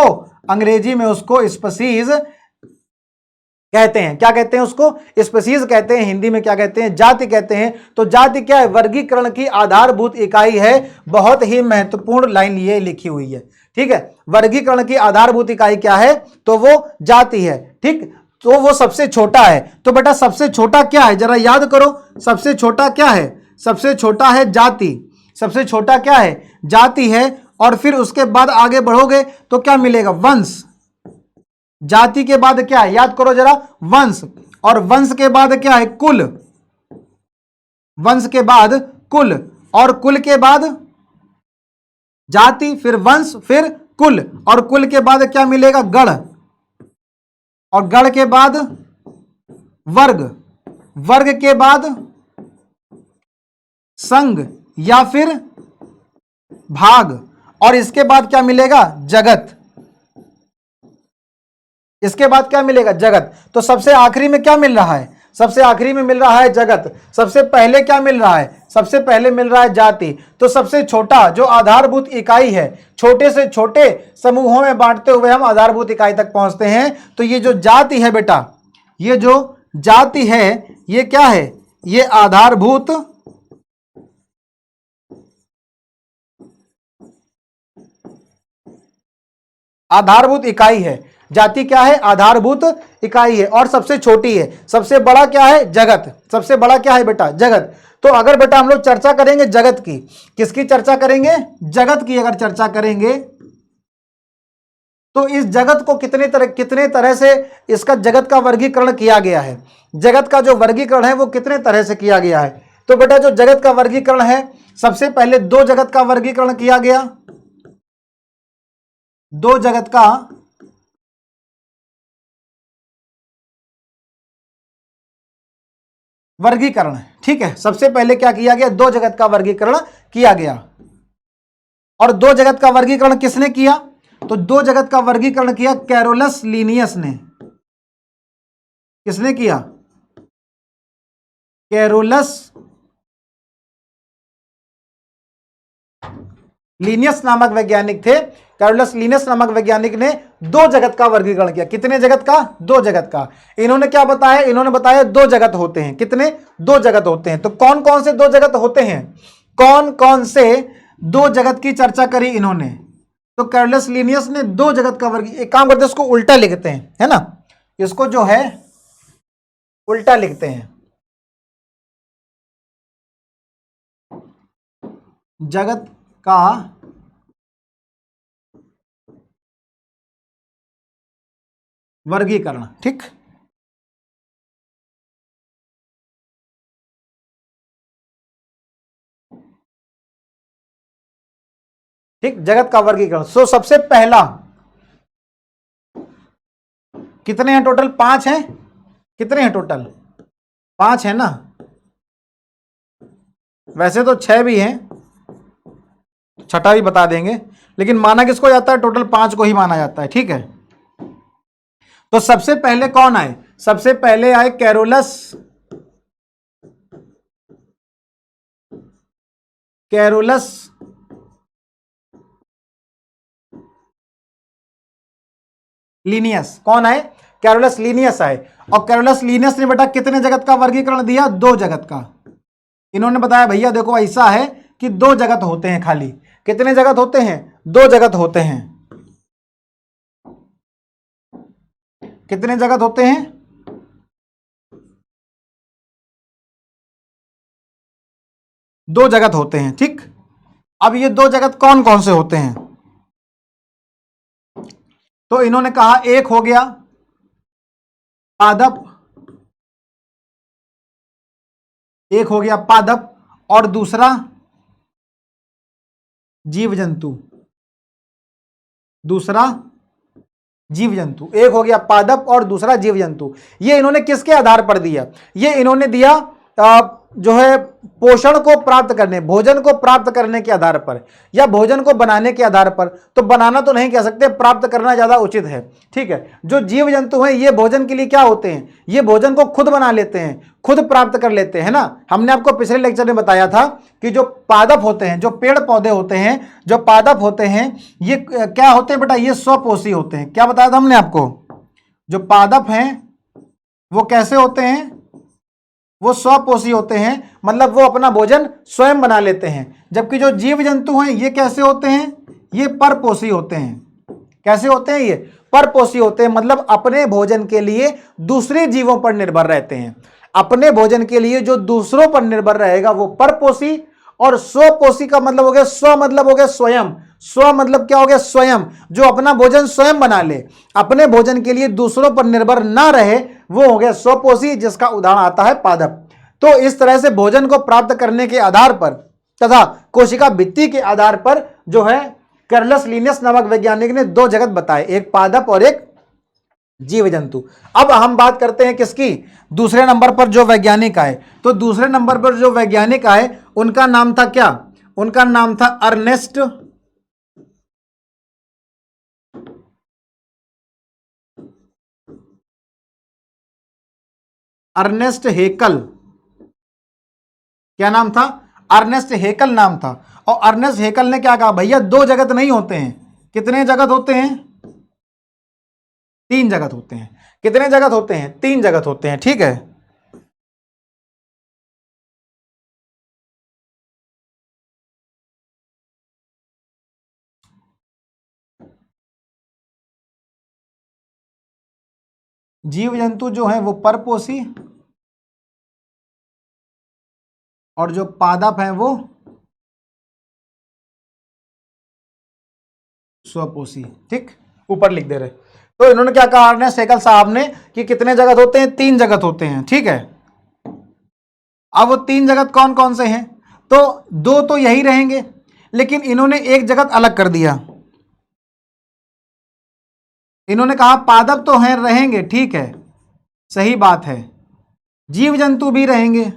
अंग्रेजी में उसको स्पीशीज कहते हैं। क्या कहते हैं उसको, स्पीशीज कहते हैं। हिंदी में क्या कहते हैं, जाति कहते हैं। तो जाति क्या है, वर्गीकरण की आधारभूत इकाई है। बहुत ही महत्वपूर्ण लाइन ये लिखी हुई है, ठीक है। वर्गीकरण की आधारभूत इकाई क्या है, तो वो जाति है, ठीक। तो वो सबसे छोटा है। तो बेटा सबसे छोटा क्या है, जरा याद करो, सबसे छोटा क्या है, सबसे छोटा है जाति, सबसे छोटा क्या है, जाति है। और फिर उसके बाद आगे बढ़ोगे तो क्या मिलेगा, वंश, जाति के बाद क्या है, याद करो जरा, वंश, और वंश के बाद क्या है, कुल, वंश के बाद कुल, और कुल के बाद जाति, फिर वंश, फिर कुल, और कुल के बाद क्या मिलेगा, गण, और गण के बाद वर्ग, वर्ग के बाद संघ या फिर भाग, और इसके बाद क्या मिलेगा, जगत, इसके बाद क्या मिलेगा, जगत। तो सबसे आखिरी में क्या मिल रहा है, सबसे आखिरी में मिल रहा है जगत। सबसे पहले क्या मिल रहा है, सबसे पहले मिल रहा है जाति। तो सबसे छोटा जो आधारभूत इकाई है, छोटे से छोटे समूहों में बांटते हुए हम आधारभूत इकाई तक पहुंचते हैं। तो ये जो जाति है बेटा, ये जो जाति है ये क्या है, ये आधारभूत इकाई है। जाति क्या है, आधारभूत इकाई है और सबसे छोटी है। सबसे बड़ा क्या है, जगत। सबसे बड़ा क्या है बेटा, जगत। तो अगर बेटा हम लोग चर्चा करेंगे जगत की, किसकी चर्चा करेंगे, जगत की अगर चर्चा करेंगे तो इस जगत को कितने तरह से इसका जगत का वर्गीकरण किया गया है। जगत का जो वर्गीकरण है वो कितने तरह से किया गया है। तो बेटा जो जगत का वर्गीकरण है, सबसे पहले दो जगत का वर्गीकरण किया गया, दो जगत का वर्गीकरण, ठीक है। सबसे पहले क्या किया गया, दो जगत का वर्गीकरण किया गया। और दो जगत का वर्गीकरण किसने किया, तो दो जगत का वर्गीकरण किया कैरोलस लीनियस ने। किसने किया, कैरोलस लीनियस नामक वैज्ञानिक थे। कैरोलस लीनियस नामक वैज्ञानिक ने दो जगत का वर्गीकरण किया। कितने जगत का, दो जगत का। इन्होंने क्या बताया, इन्होंने बताया दो जगत होते हैं। कितने, दो जगत होते हैं। तो कौन कौन से दो जगत होते हैं, कौन कौन से दो जगत की चर्चा करी इन्होंने। तो कैरोलस लीनियस ने दो जगत का वर्ग, एक काम करते हैं इसको उल्टा लिखते हैं, है ना, इसको जो है उल्टा लिखते हैं। जगत का वर्गीकरण, ठीक। ठीक, जगत का वर्गीकरण। सो सबसे पहला, कितने हैं टोटल, पांच हैं। कितने हैं टोटल, पांच है ना, वैसे तो छह भी हैं, छठा भी बता देंगे, लेकिन माना किसको जाता है, टोटल पांच को ही माना जाता है, ठीक है। तो सबसे पहले कौन आए, सबसे पहले आए कैरोलस लीनियस। कौन आए, कैरोलस लीनियस आए। और कैरोलस लीनियस ने बेटा कितने जगत का वर्गीकरण दिया, दो जगत का। इन्होंने बताया भैया देखो ऐसा है कि दो जगत होते हैं खाली। कितने जगत होते हैं, दो जगत होते हैं। कितने जगत होते हैं, दो जगत होते हैं, ठीक। अब ये दो जगत कौन कौन से होते हैं, तो इन्होंने कहा एक हो गया पादप, एक हो गया पादप, और दूसरा जीव जंतु। दूसरा जीव जंतु, एक हो गया पादप और दूसरा जीव जंतु। ये इन्होंने किसके आधार पर दिया, ये इन्होंने दिया जो है पोषण को प्राप्त करने, भोजन को प्राप्त करने के आधार पर, या भोजन को बनाने के आधार पर। तो बनाना तो नहीं कह सकते, प्राप्त करना ज्यादा उचित है, ठीक है। जो जीव जंतु हैं ये भोजन के लिए क्या होते हैं, ये भोजन को खुद बना लेते हैं, खुद प्राप्त कर लेते हैं ना। हमने आपको पिछले लेक्चर में बताया था कि जो पादप होते हैं, जो पेड़ पौधे होते हैं, जो पादप होते हैं, ये क्या होते हैं बेटा, ये स्वपोषी होते हैं। क्या बताया था हमने आपको, जो पादप हैं वो कैसे होते हैं, वो स्वपोषी होते हैं, मतलब वो अपना भोजन स्वयं बना लेते हैं। जबकि जो जीव जंतु हैं ये कैसे होते हैं, ये परपोषी होते हैं। कैसे होते हैं, ये परपोषी होते हैं, मतलब अपने भोजन के लिए दूसरे जीवों पर निर्भर रहते हैं। अपने भोजन के लिए जो दूसरों पर निर्भर रहेगा वो परपोषी, और स्वपोषी का मतलब हो गया, स्व मतलब हो गया स्वयं, स्व मतलब क्या हो गया, स्वयं, जो अपना भोजन स्वयं बना ले, अपने भोजन के लिए दूसरों पर निर्भर ना रहे, वो हो गया स्वपोषी, जिसका उदाहरण आता है पादप। तो इस तरह से भोजन को प्राप्त करने के आधार पर तथा कोशिका भित्ति के आधार पर जो है कैरोलस लिनियस नामक वैज्ञानिक ने दो जगत बताए, एक पादप और एक जीव जंतु। अब हम बात करते हैं किसकी, दूसरे नंबर पर जो वैज्ञानिक आए, तो दूसरे नंबर पर जो वैज्ञानिक आए उनका नाम था क्या, उनका नाम था अर्नेस्ट हेकल। क्या नाम था, अर्नेस्ट हेकल नाम था। और अर्नेस्ट हेकल ने क्या कहा, भैया दो जगत नहीं होते हैं, कितने जगत होते हैं, तीन जगत होते हैं। कितने जगत होते हैं, तीन जगत होते हैं, ठीक है। जीव जंतु जो है वो परपोषी और जो पादप है वो स्वपोषी, ठीक, ऊपर लिख दे रहे। तो इन्होंने क्या कहा अर्नेस्ट हेकल साहब ने कि कितने जगत होते हैं, तीन जगत होते हैं, ठीक है। अब वो तीन जगत कौन कौन से हैं, तो दो तो यही रहेंगे, लेकिन इन्होंने एक जगत अलग कर दिया। इन्होंने कहा पादप तो हैं, रहेंगे, ठीक है, सही बात है, जीव जंतु भी रहेंगे,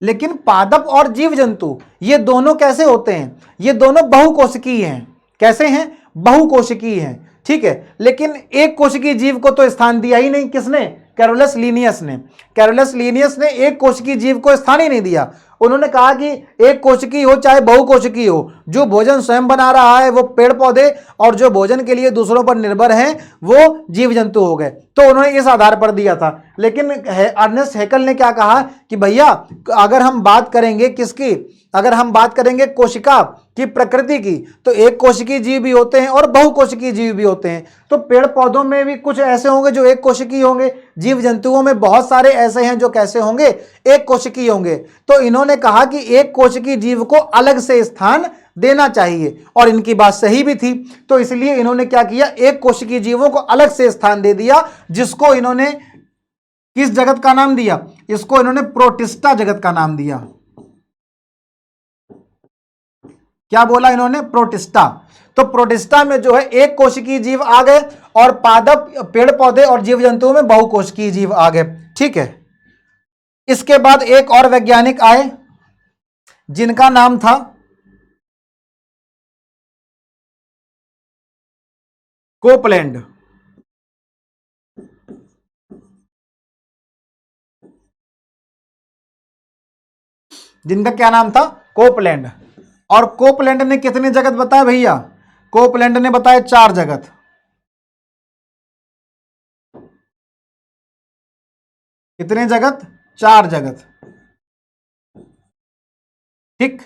लेकिन पादप और जीव जंतु ये दोनों कैसे होते हैं, ये दोनों बहुकोशिकीय हैं। कैसे हैं, बहुकोशिकीय हैं, ठीक है। लेकिन एक कोशिकीय जीव को तो स्थान दिया ही नहीं, किसने, कैरोलस लीनियस ने। कैरोलस लीनियस ने एक कोशिकीय जीव को स्थान ही नहीं दिया। उन्होंने कहा कि एक कोशिकीय हो चाहे बहुकोशिकीय हो, जो भोजन स्वयं बना रहा है वो पेड़ पौधे, और जो भोजन के लिए दूसरों पर निर्भर हैं वो जीव जंतु हो गए। तो उन्होंने इस आधार पर दिया था। लेकिन अर्नेस्ट हेकल ने क्या कहा कि भैया अगर हम बात करेंगे किसकी, अगर हम बात करेंगे कोशिका की प्रकृति की, तो एक कोशिकीय जीव भी होते हैं और बहुकोशिकीय जीव भी होते हैं। तो पेड़ पौधों में भी कुछ ऐसे होंगे जो एक कोशिकीय होंगे, जीव जंतुओं में बहुत सारे ऐसे हैं जो कैसे होंगे, एक कोशिकीय होंगे। तो इन्होंने कहा कि एक कोशिकीय जीव को अलग से स्थान देना चाहिए, और इनकी बात सही भी थी। तो इसलिए इन्होंने क्या किया, एक कोशिकीय जीवों को अलग से स्थान दे दिया, जिसको इन्होंने किस जगत का नाम दिया, इसको इन्होंने प्रोटिस्टा जगत का नाम दिया। क्या बोला इन्होंने, प्रोटिस्टा। तो प्रोटिस्टा में जो है एक कोशिकीय जीव आ गए, और पादप पेड़ पौधे और जीव जंतुओं में बहुकोशिकीय जीव आ गए, ठीक है। इसके बाद एक और वैज्ञानिक आए जिनका नाम था कोपलैंड। जिनका क्या नाम था, कोपलैंड। और कोपलैंड ने कितने जगत बताए भैया, कोपलैंड ने बताए चार जगत। कितने जगत, चार जगत, ठीक।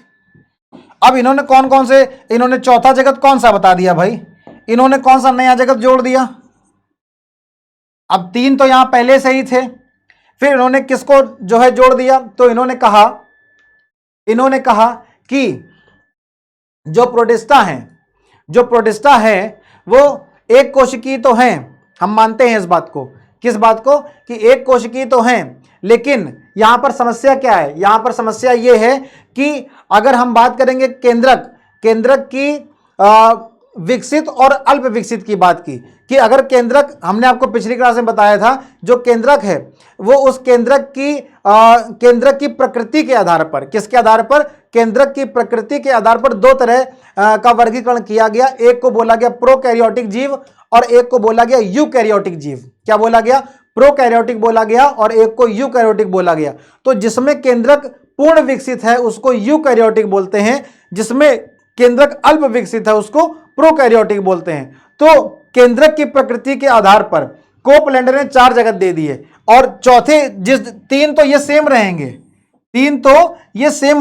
अब इन्होंने कौन कौन से, इन्होंने चौथा जगत कौन सा बता दिया भाई, इन्होंने कौन सा नया जगत जोड़ दिया। अब तीन तो यहां पहले से ही थे, फिर इन्होंने किसको जो है जोड़ दिया, तो इन्होंने कहा कि जो प्रोटिस्टा है वो एक कोशिकीय तो हैं, हम मानते हैं इस बात को, किस बात को, कि एक कोशिकीय तो हैं। लेकिन यहां पर समस्या क्या है, यहां पर समस्या यह है कि अगर हम बात करेंगे केंद्रक की विकसित और अल्प विकसित की बात की, कि अगर केंद्रक, हमने आपको पिछली क्लास में बताया था, जो केंद्रक है वो उस केंद्रक की प्रकृति के आधार पर, किसके आधार पर, केंद्रक की प्रकृति के आधार पर दो तरह का वर्गीकरण किया गया। एक को बोला गया प्रोकैरियोटिक जीव और एक को बोला गया यूकैरियोटिक जीव। क्या बोला गया, प्रोकैरियोटिक बोला गया और एक को यूकैरियोटिक बोला गया। तो जिसमें केंद्रक पूर्ण विकसित है उसको यूकैरियोटिक बोलते हैं, जिसमें केंद्रक अल्प विकसित है उसको प्रोकैरियोटिक बोलते हैं। तो केंद्रक की प्रकृति के आधार पर कोपलैंड ने चार जगत दे दिए, और चौथे तीन तो ये सेम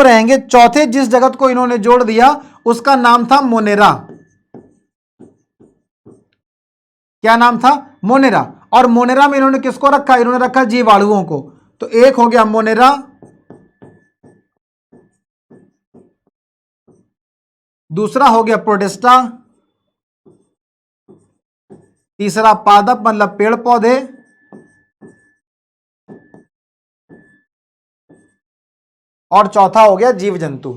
रहेंगे, चौथे जिस जगत को इन्होंने जोड़ दिया उसका नाम था मोनेरा। क्या नाम था, मोनेरा। और मोनेरा में इन्होंने किसको रखा, इन्होंने रखा जीवाणुओं को। तो एक हो गया मोनेरा, दूसरा हो गया प्रोटिस्टा, तीसरा पादप मतलब पेड़ पौधे, और चौथा हो गया जीव जंतु।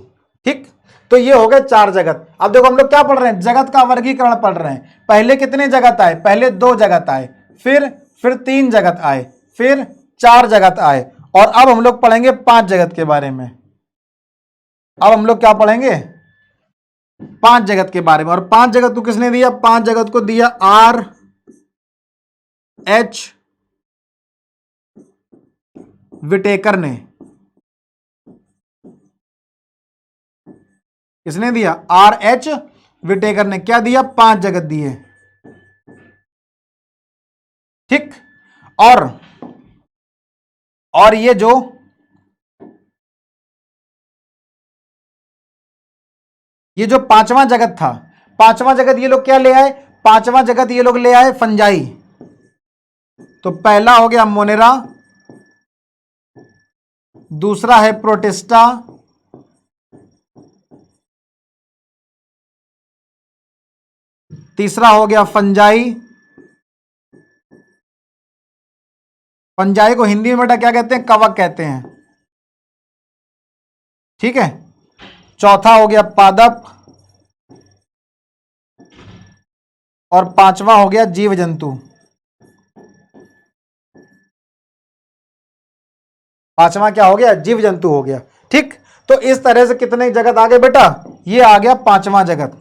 ठीक, तो ये हो गए 4 जगत। अब देखो हम लोग क्या पढ़ रहे हैं, जगत का वर्गीकरण पढ़ रहे हैं। पहले कितने जगत आए, पहले 2 जगत आए, फिर 3 जगत आए, फिर 4 जगत आए, और अब हम लोग पढ़ेंगे 5 जगत के बारे में। अब हम लोग क्या पढ़ेंगे, 5 जगत के बारे में। और 5 जगत को किसने दिया, 5 जगत को दिया आर एच विटेकर ने। किसने दिया, आर एच विटेकर ने। क्या दिया, 5 जगत दिए। ठीक, और ये जो पांचवा जगत था, पांचवा जगत ये लोग क्या ले आए, पांचवा जगत ये लोग ले आए फंजाई। तो पहला हो गया मोनेरा, दूसरा है प्रोटिस्टा, तीसरा हो गया फंजाई। फंजाई को हिंदी में बेटा क्या कहते हैं, कवक कहते हैं। ठीक है, चौथा हो गया पादप, और पांचवा हो गया जीव जंतु। पांचवा क्या हो गया, जीव जंतु हो गया। ठीक, तो इस तरह से कितने जगत आ गए बेटा, ये आ गया पांचवा जगत।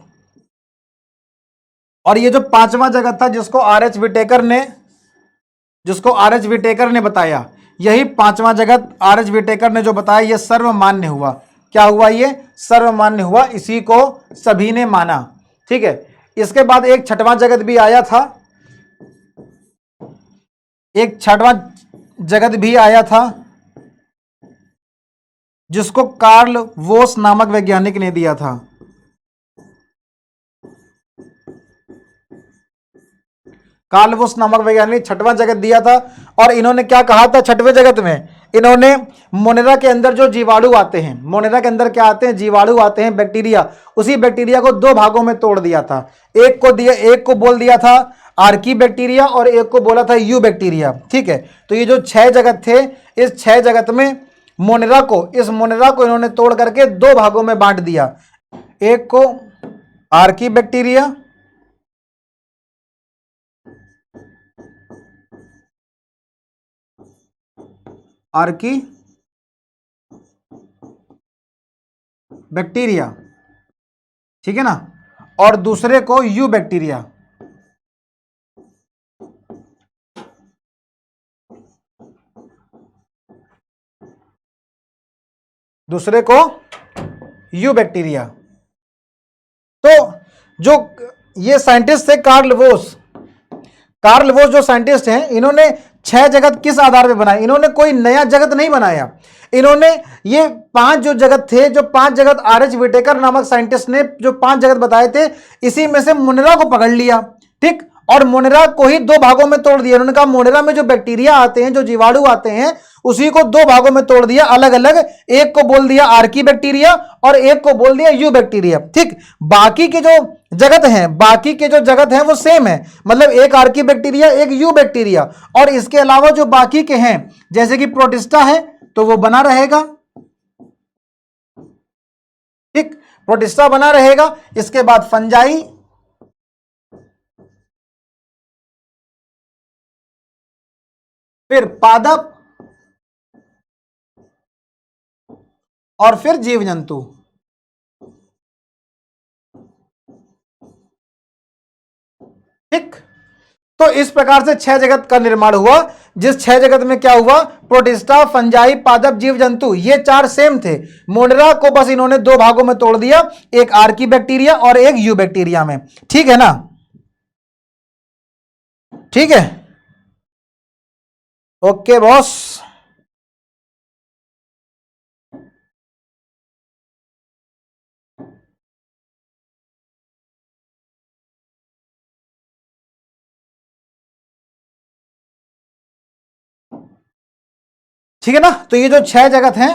और ये जो पांचवा जगत था जिसको आर एच विटेकर ने बताया, यही पांचवा जगत आर एच विटेकर ने जो बताया, ये सर्वमान्य हुआ। क्या हुआ, ये सर्वमान्य हुआ, इसी को सभी ने माना। ठीक है, इसके बाद एक छठवां जगत भी आया था, एक छठवां जगत भी आया था जिसको कार्ल वोस नामक वैज्ञानिक ने दिया था। कार्ल वोस नामक वैज्ञानिक छठवां जगत दिया था। और इन्होंने क्या कहा था छठवें जगत में, इन्होंने मोनेरा के अंदर जो जीवाणु आते हैं, मोनेरा के अंदर क्या आते हैं, जीवाणु आते हैं, बैक्टीरिया, उसी बैक्टीरिया को 2 भागों में तोड़ दिया था। एक को बोल दिया था आर्की बैक्टीरिया, और एक को बोला था यू बैक्टीरिया। ठीक है, तो ये जो 6 जगत थे, इस 6 जगत में इस मोनेरा को इन्होंने तोड़ करके 2 भागों में बांट दिया। एक को आर्की बैक्टीरिया, आर्की बैक्टीरिया, ठीक है ना, और दूसरे को यू बैक्टीरिया। दूसरे को यू बैक्टीरिया। तो जो ये साइंटिस्ट थे कार्ल वोस जो साइंटिस्ट हैं, इन्होंने 6 जगत किस आधार पे बनाए, इन्होंने कोई नया जगत नहीं बनाया। इन्होंने ये 5 जो जगत थे, जो 5 जगत आर एच विटेकर नामक साइंटिस्ट ने जो 5 जगत बताए थे, इसी में से मोनेरा को पकड़ लिया। ठीक, और मोनेरा को ही 2 भागों में तोड़ दिया। उन्होंने कहा मोनेरा में जो बैक्टीरिया आते हैं, जो जीवाणु आते हैं, उसी को 2 भागों में तोड़ दिया अलग अलग। एक को बोल दिया आर्की बैक्टीरिया और एक को बोल दिया यू बैक्टीरिया। ठीक, बाकी के जो जगत हैं वो सेम है, मतलब एक आर्की बैक्टीरिया, एक यू बैक्टीरिया, और इसके अलावा जो बाकी के हैं जैसे कि प्रोटिस्टा है तो वो बना रहेगा। ठीक, प्रोटिस्टा बना रहेगा। इसके बाद फंजाई, फिर पादप, और फिर जीव जंतु। ठीक, तो इस प्रकार से 6 जगत का निर्माण हुआ, जिस 6 जगत में क्या हुआ, प्रोटिस्टा, फंजाई, पादप, जीव जंतु, ये 4 सेम थे। मोनेरा को बस इन्होंने 2 भागों में तोड़ दिया, एक आर्की बैक्टीरिया और एक यू बैक्टीरिया में। ठीक है ना, ठीक है, ओके बॉस। ठीक है ना, तो ये जो 6 जगत हैं,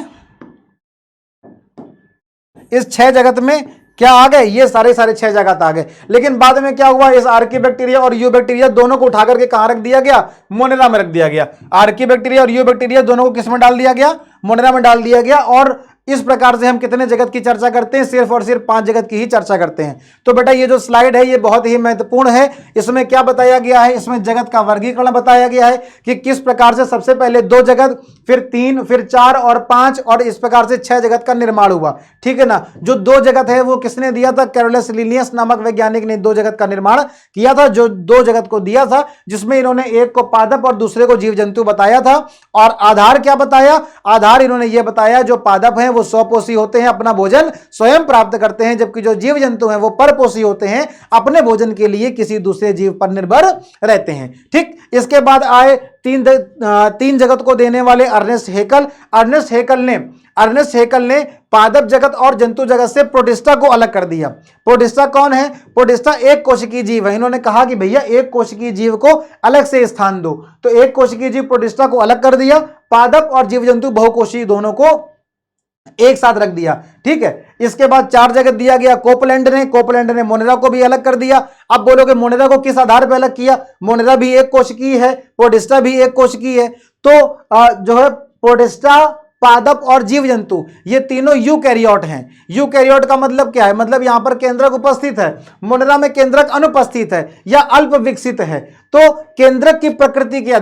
इस 6 जगत में क्या आ गए, ये सारे सारे 6 जगत आ गए। लेकिन बाद में क्या हुआ, इस आर्की बैक्टीरिया और यू बैक्टीरिया दोनों को उठा करके कहां रख दिया गया, मोनेरा में रख दिया गया। आर्की बैक्टीरिया और यू बैक्टीरिया दोनों को किस में डाल दिया गया, मोनेरा में डाल दिया गया। और इस प्रकार से हम कितने जगत की चर्चा करते हैं, सिर्फ और सिर्फ 5 जगत की ही चर्चा करते हैं। तो बेटा ये जो स्लाइड है ये बहुत ही महत्वपूर्ण है। इसमें क्या बताया गया है, इसमें जगत का वर्गीकरण बताया गया है कि किस प्रकार से सबसे पहले 2 जगत, फिर 3, फिर 4 और 5 और इस प्रकार से 6 जगत का निर्माण हुआ। ठीक है ना। जो 2 जगत है वो किसने दिया था, कैरोलस लिनियस नामक वैज्ञानिक ने 2 जगत का निर्माण किया था। जो 2 जगत को दिया था, जिसमें इन्होंने एक को पादप और दूसरे को जीव जंतु बताया था। और आधार क्या बताया, आधार इन्होंने ये बताया जो पादप हैं वो स्वपोषी होते हैं, अपना भोजन स्वयं प्राप्त करते हैं, जबकि जो जीव जंतु हैं वो परपोषी होते हैं, अपने भोजन के लिए किसी दूसरे जीव पर निर्भर रहते हैं। ठीक, इसके बाद आए 3 जगत को देने वाले अर्नेस्ट हेकल। अर्नेस्ट हेकल ने पादप जगत और जंतु जगत से प्रोटिस्टा को अलग कर दिया। प्रोटिस्टा कौन है, प्रोटिस्टा एक कोशिकीय जीव है। इन्होंने कहा कि भैया एक कोशिकीय जीव को अलग से स्थान दो, तो एक कोशिकीय जीव प्रोटिस्टा को अलग कर दिया, पादप और जीव जंतु बहुकोशीय दोनों को एक साथ रख दिया। ठीक है, इसके बाद 4 जगत दिया गया कोपलैंड ने मोनेरा को भी अलग कर दिया। अब बोलोगे मोनेरा को किस आधार पर अलग किया, मोनेरा भी एक कोशिकीय है, प्रोटिस्टा भी एक कोशिकीय है, तो जो है प्रोटिस्टा, पादप और जीव जंतु ये तीनों यूकैरियोट हैं। यूकैरियोट का मतलब क्या है, मतलब यहां पर केंद्रक उपस्थित है, मोनेरा में केंद्रक अनुपस्थित है या अल्प विकसित है। तो केंद्रक की प्रकृति के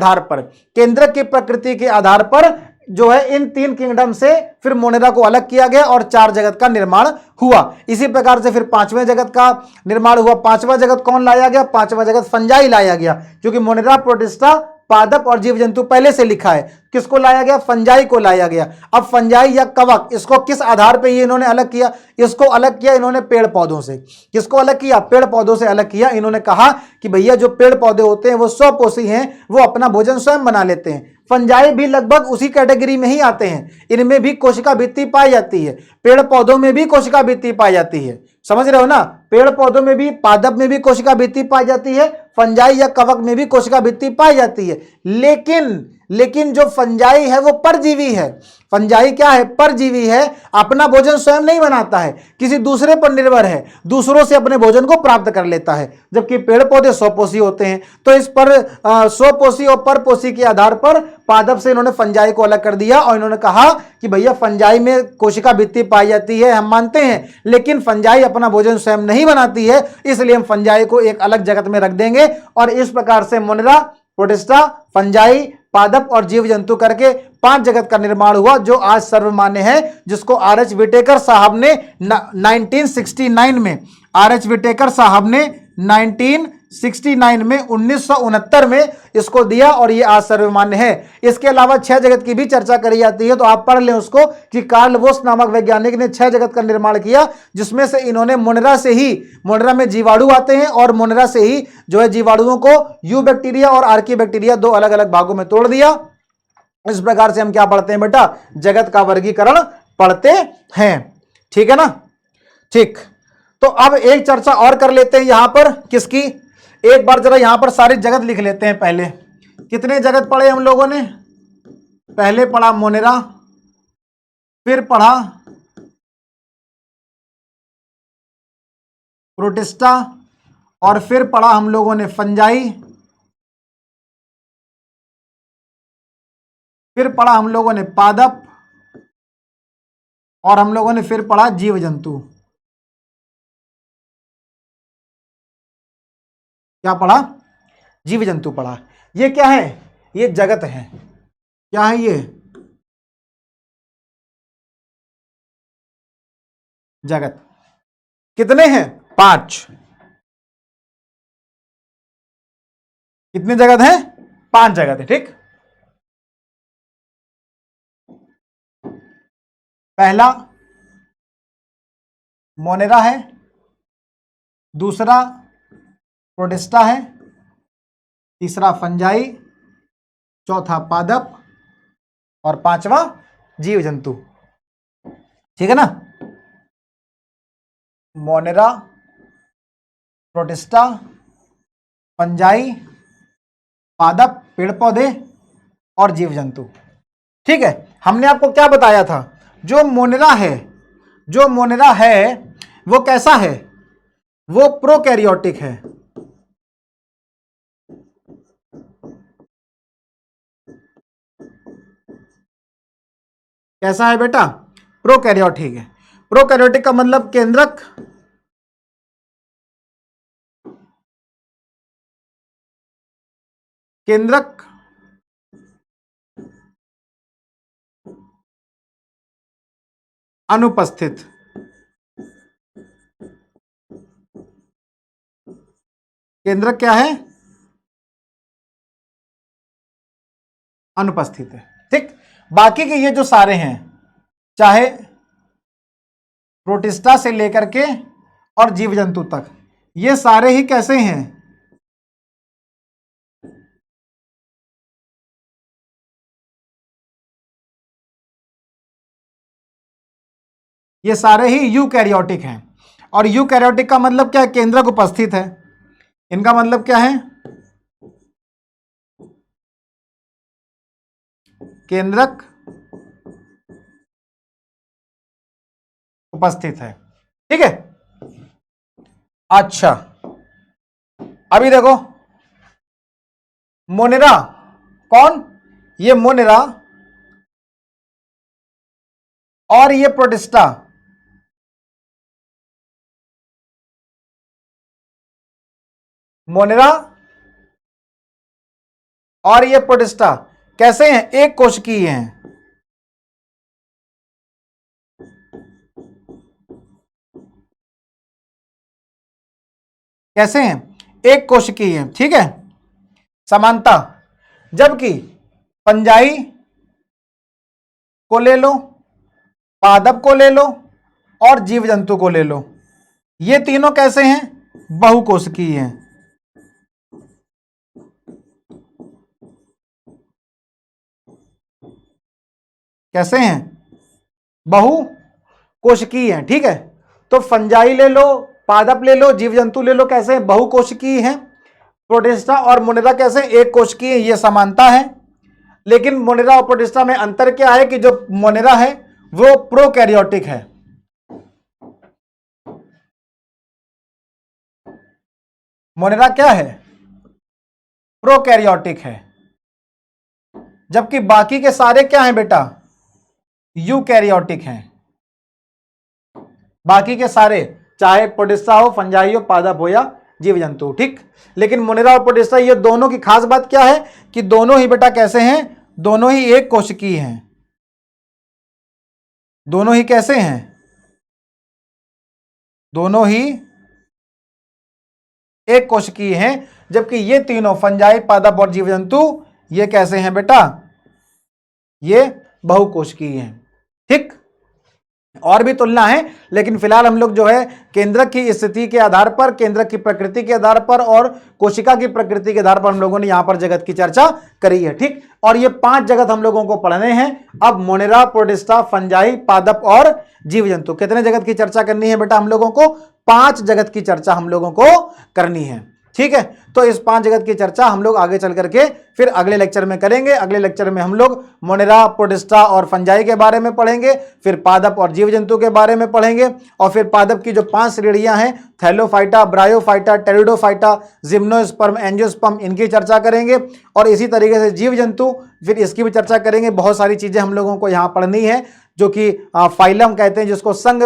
आधार पर जो है इन 3 किंगडम से फिर मोनेरा को अलग किया गया और 4 जगत का निर्माण हुआ। इसी प्रकार से फिर 5वें जगत का निर्माण हुआ। 5वां जगत कौन लाया गया, 5वां जगत फंजाई लाया गया, क्योंकि मोनेरा, प्रोटिस्टा, पादप और जीव जंतु पहले से लिखा है। किसको लाया गया, फंजाई को लाया गया। अब फंजाई या कवक, इसको किस आधार पे ये इन्होंने अलग किया, इसको अलग किया इन्होंने पेड़ पौधों से। किसको अलग किया, पेड़ पौधों से अलग किया। इन्होंने कहा कि भैया जो पेड़ पौधे होते हैं वो स्वपोषी हैं, वो अपना भोजन स्वयं बना लेते हैं। फंजाई भी लगभग उसी कैटेगरी में ही आते हैं, इनमें भी कोशिका भित्ति पाई जाती है, पेड़ पौधों में भी कोशिका भित्ति पाई जाती है। समझ रहे हो ना, पेड़ पौधों में भी, पादप में भी कोशिका भित्ति पाई जाती है, फंजाई या कवक में भी कोशिका भित्ति पाई जाती है। लेकिन जो फंजाई है वो परजीवी है। फंजाई क्या है, परजीवी है, अपना भोजन स्वयं नहीं बनाता है, किसी दूसरे पर निर्भर है, दूसरों से अपने भोजन को प्राप्त कर लेता है। जबकि पेड़ पौधे स्वपोषी होते हैं। तो इस पर स्वपोषी और परपोषी के आधार पर पादप से इन्होंने फंजाई को अलग कर दिया और इन्होंने कहा कि भैया फंजाई में कोशिका भित्ति पाई जाती है, हम मानते हैं, लेकिन फंजाई अपना भोजन स्वयं नहीं बनाती है, इसलिए हम फंजाई को एक अलग जगत में रख देंगे। और इस प्रकार से मोनेरा, प्रोटिस्टा, फंजाई, पादप और जीव जंतु करके 5 जगत का निर्माण हुआ, जो आज सर्वमान्य है, जिसको आर.एच. विटेकर साहब ने 1969 में, आर.एच. विटेकर साहब ने 1969 में 1969 में इसको दिया और ये आज सर्वमान्य है। इसके अलावा 6 जगत की भी चर्चा करी जाती है, तो आप पढ़ लें उसको कि कार्ल वोस नामक वैज्ञानिक ने 6 जगत का निर्माण किया, जिसमें से इन्होंने मोनेरा में जीवाणु आते हैं और मोनेरा से ही जो है जीवाणुओं को यू बैक्टीरिया और आर्की बैक्टीरिया 2 अलग अलग भागों में तोड़ दिया। इस प्रकार से हम क्या पढ़ते हैं बेटा, जगत का वर्गीकरण पढ़ते हैं। ठीक है ना, ठीक। तो अब एक चर्चा और कर लेते हैं यहां पर, किसकी, एक बार जरा यहां पर सारे जगत लिख लेते हैं। पहले कितने जगत पढ़े हम लोगों ने, पहले पढ़ा मोनेरा, फिर पढ़ा प्रोटिस्टा और फिर पढ़ा हम लोगों ने फंजाई, फिर पढ़ा हम लोगों ने पादप और हम लोगों ने फिर पढ़ा जीव जंतु। क्या पढ़ा, जीव जंतु पढ़ा। ये क्या है, ये जगत है। क्या है ये, जगत। कितने हैं, 5। कितने जगत हैं, 5 जगत है। ठीक, पहला मोनेरा है, दूसरा प्रोटिस्टा है, तीसरा फंजाई, चौथा पादप और 5वां जीव जंतु। ठीक है ना, मोनेरा, प्रोटिस्टा, फंजाई, पादप पेड़ पौधे और जीव जंतु। ठीक है, हमने आपको क्या बताया था, जो मोनेरा है वो कैसा है? वो प्रोकैरियोटिक है। कैसा है बेटा? प्रोकैरियोटिक है। प्रोकैरियोटिक का मतलब केंद्रक अनुपस्थित। केंद्रक क्या है? अनुपस्थित है। ठीक, बाकी के ये जो सारे हैं, चाहे प्रोटिस्टा से लेकर के और जीव जंतु तक, ये सारे ही कैसे हैं? ये सारे ही यूकैरियोटिक हैं। और यूकैरियोटिक का मतलब क्या है? केंद्रक उपस्थित है। इनका मतलब क्या है? केंद्रक उपस्थित है। ठीक है। अच्छा, अभी देखो, मोनेरा कौन? ये मोनेरा और ये प्रोटिस्टा, मोनेरा और ये प्रोटिस्टा कैसे हैं? एक कोशिकीय हैं। कैसे हैं? एक कोशिकीय हैं। ठीक है, समानता। जबकि फंजाई को ले लो, पादप को ले लो और जीव जंतु को ले लो, ये तीनों कैसे हैं? बहुकोशिकीय हैं। कैसे हैं? बहुकोशिकीय हैं। ठीक है, तो फंजाई ले लो, पादप ले लो, जीव जंतु ले लो, कैसे हैं? बहुकोशिकीय हैं। प्रोटिस्टा और मोनेरा कैसे? एक कोशिकीय, ये समानता है। लेकिन मोनेरा और प्रोटिस्टा में अंतर क्या है कि जो मोनेरा है वो प्रोकैरियोटिक है। मोनेरा क्या है? प्रोकैरियोटिक है। जबकि बाकी के सारे क्या हैं बेटा? यूकैरियोटिक हैं। बाकी के सारे, चाहे प्रोटिस्टा हो, फंजाई हो, पादप हो या जीव जंतु। ठीक, लेकिन मोनेरा और प्रोटिस्टा, ये दोनों की खास बात क्या है कि दोनों ही बेटा कैसे हैं? दोनों ही एक कोशिकीय हैं। दोनों ही कैसे हैं? दोनों ही एक कोशिकीय हैं। जबकि ये तीनों, फंजाई, पादप और जीव जंतु, ये कैसे हैं बेटा? ये बहुकोशिकीय हैं। ठीक, और भी तुलना है, लेकिन फिलहाल हम लोग जो है केंद्रक की स्थिति के आधार पर, केंद्रक की प्रकृति के आधार पर और कोशिका की प्रकृति के आधार पर हम लोगों ने यहां पर जगत की चर्चा करी है। ठीक, और ये 5 जगत हम लोगों को पढ़ने हैं। अब मोनेरा, प्रोटिस्टा, फंजाई, पादप और जीव जंतु, कितने जगत की चर्चा करनी है बेटा? हम लोगों को 5 जगत की चर्चा हम लोगों को करनी है। ठीक है, तो इस 5 जगत की चर्चा हम लोग आगे चल करके फिर अगले लेक्चर में करेंगे। अगले लेक्चर में हम लोग मोनेरा, प्रोटिस्टा और फंजाई के बारे में पढ़ेंगे, फिर पादप और जीव जंतु के बारे में पढ़ेंगे, और फिर पादप की जो 5 श्रेणियां हैं, Thallophyta, bryophyta, pteridophyta, gymnosperm, angiosperm, इनकी चर्चा करेंगे। और इसी तरीके से जीव जंतु, फिर इसकी भी चर्चा करेंगे। बहुत सारी चीजें हम लोगों को यहाँ पढ़नी है, जो कि फाइलम कहते हैं, जिसको संघ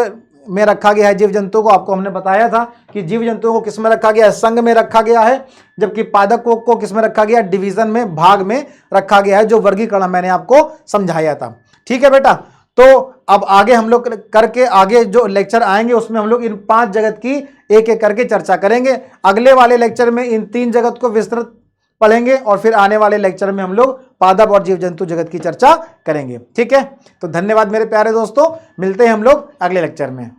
में रखा गया है। जीव जंतु को आपको हमने बताया था कि जीव जंतुओं को किस में रखा गया है? संघ में रखा गया है। जबकि पादप को किस में रखा गया? डिवीजन में, भाग में रखा गया है, जो वर्गीकरण मैंने आपको समझाया था। ठीक है बेटा, तो अब आगे हम लोग करके आगे जो लेक्चर आएंगे उसमें हम लोग इन 5 जगत की एक एक करके चर्चा करेंगे। अगले वाले लेक्चर में इन 3 जगत को विस्तृत पढ़ेंगे और फिर आने वाले लेक्चर में हम लोग पादप और जीव जंतु जगत की चर्चा करेंगे। ठीक है, तो धन्यवाद मेरे प्यारे दोस्तों, मिलते हैं हम लोग अगले लेक्चर में।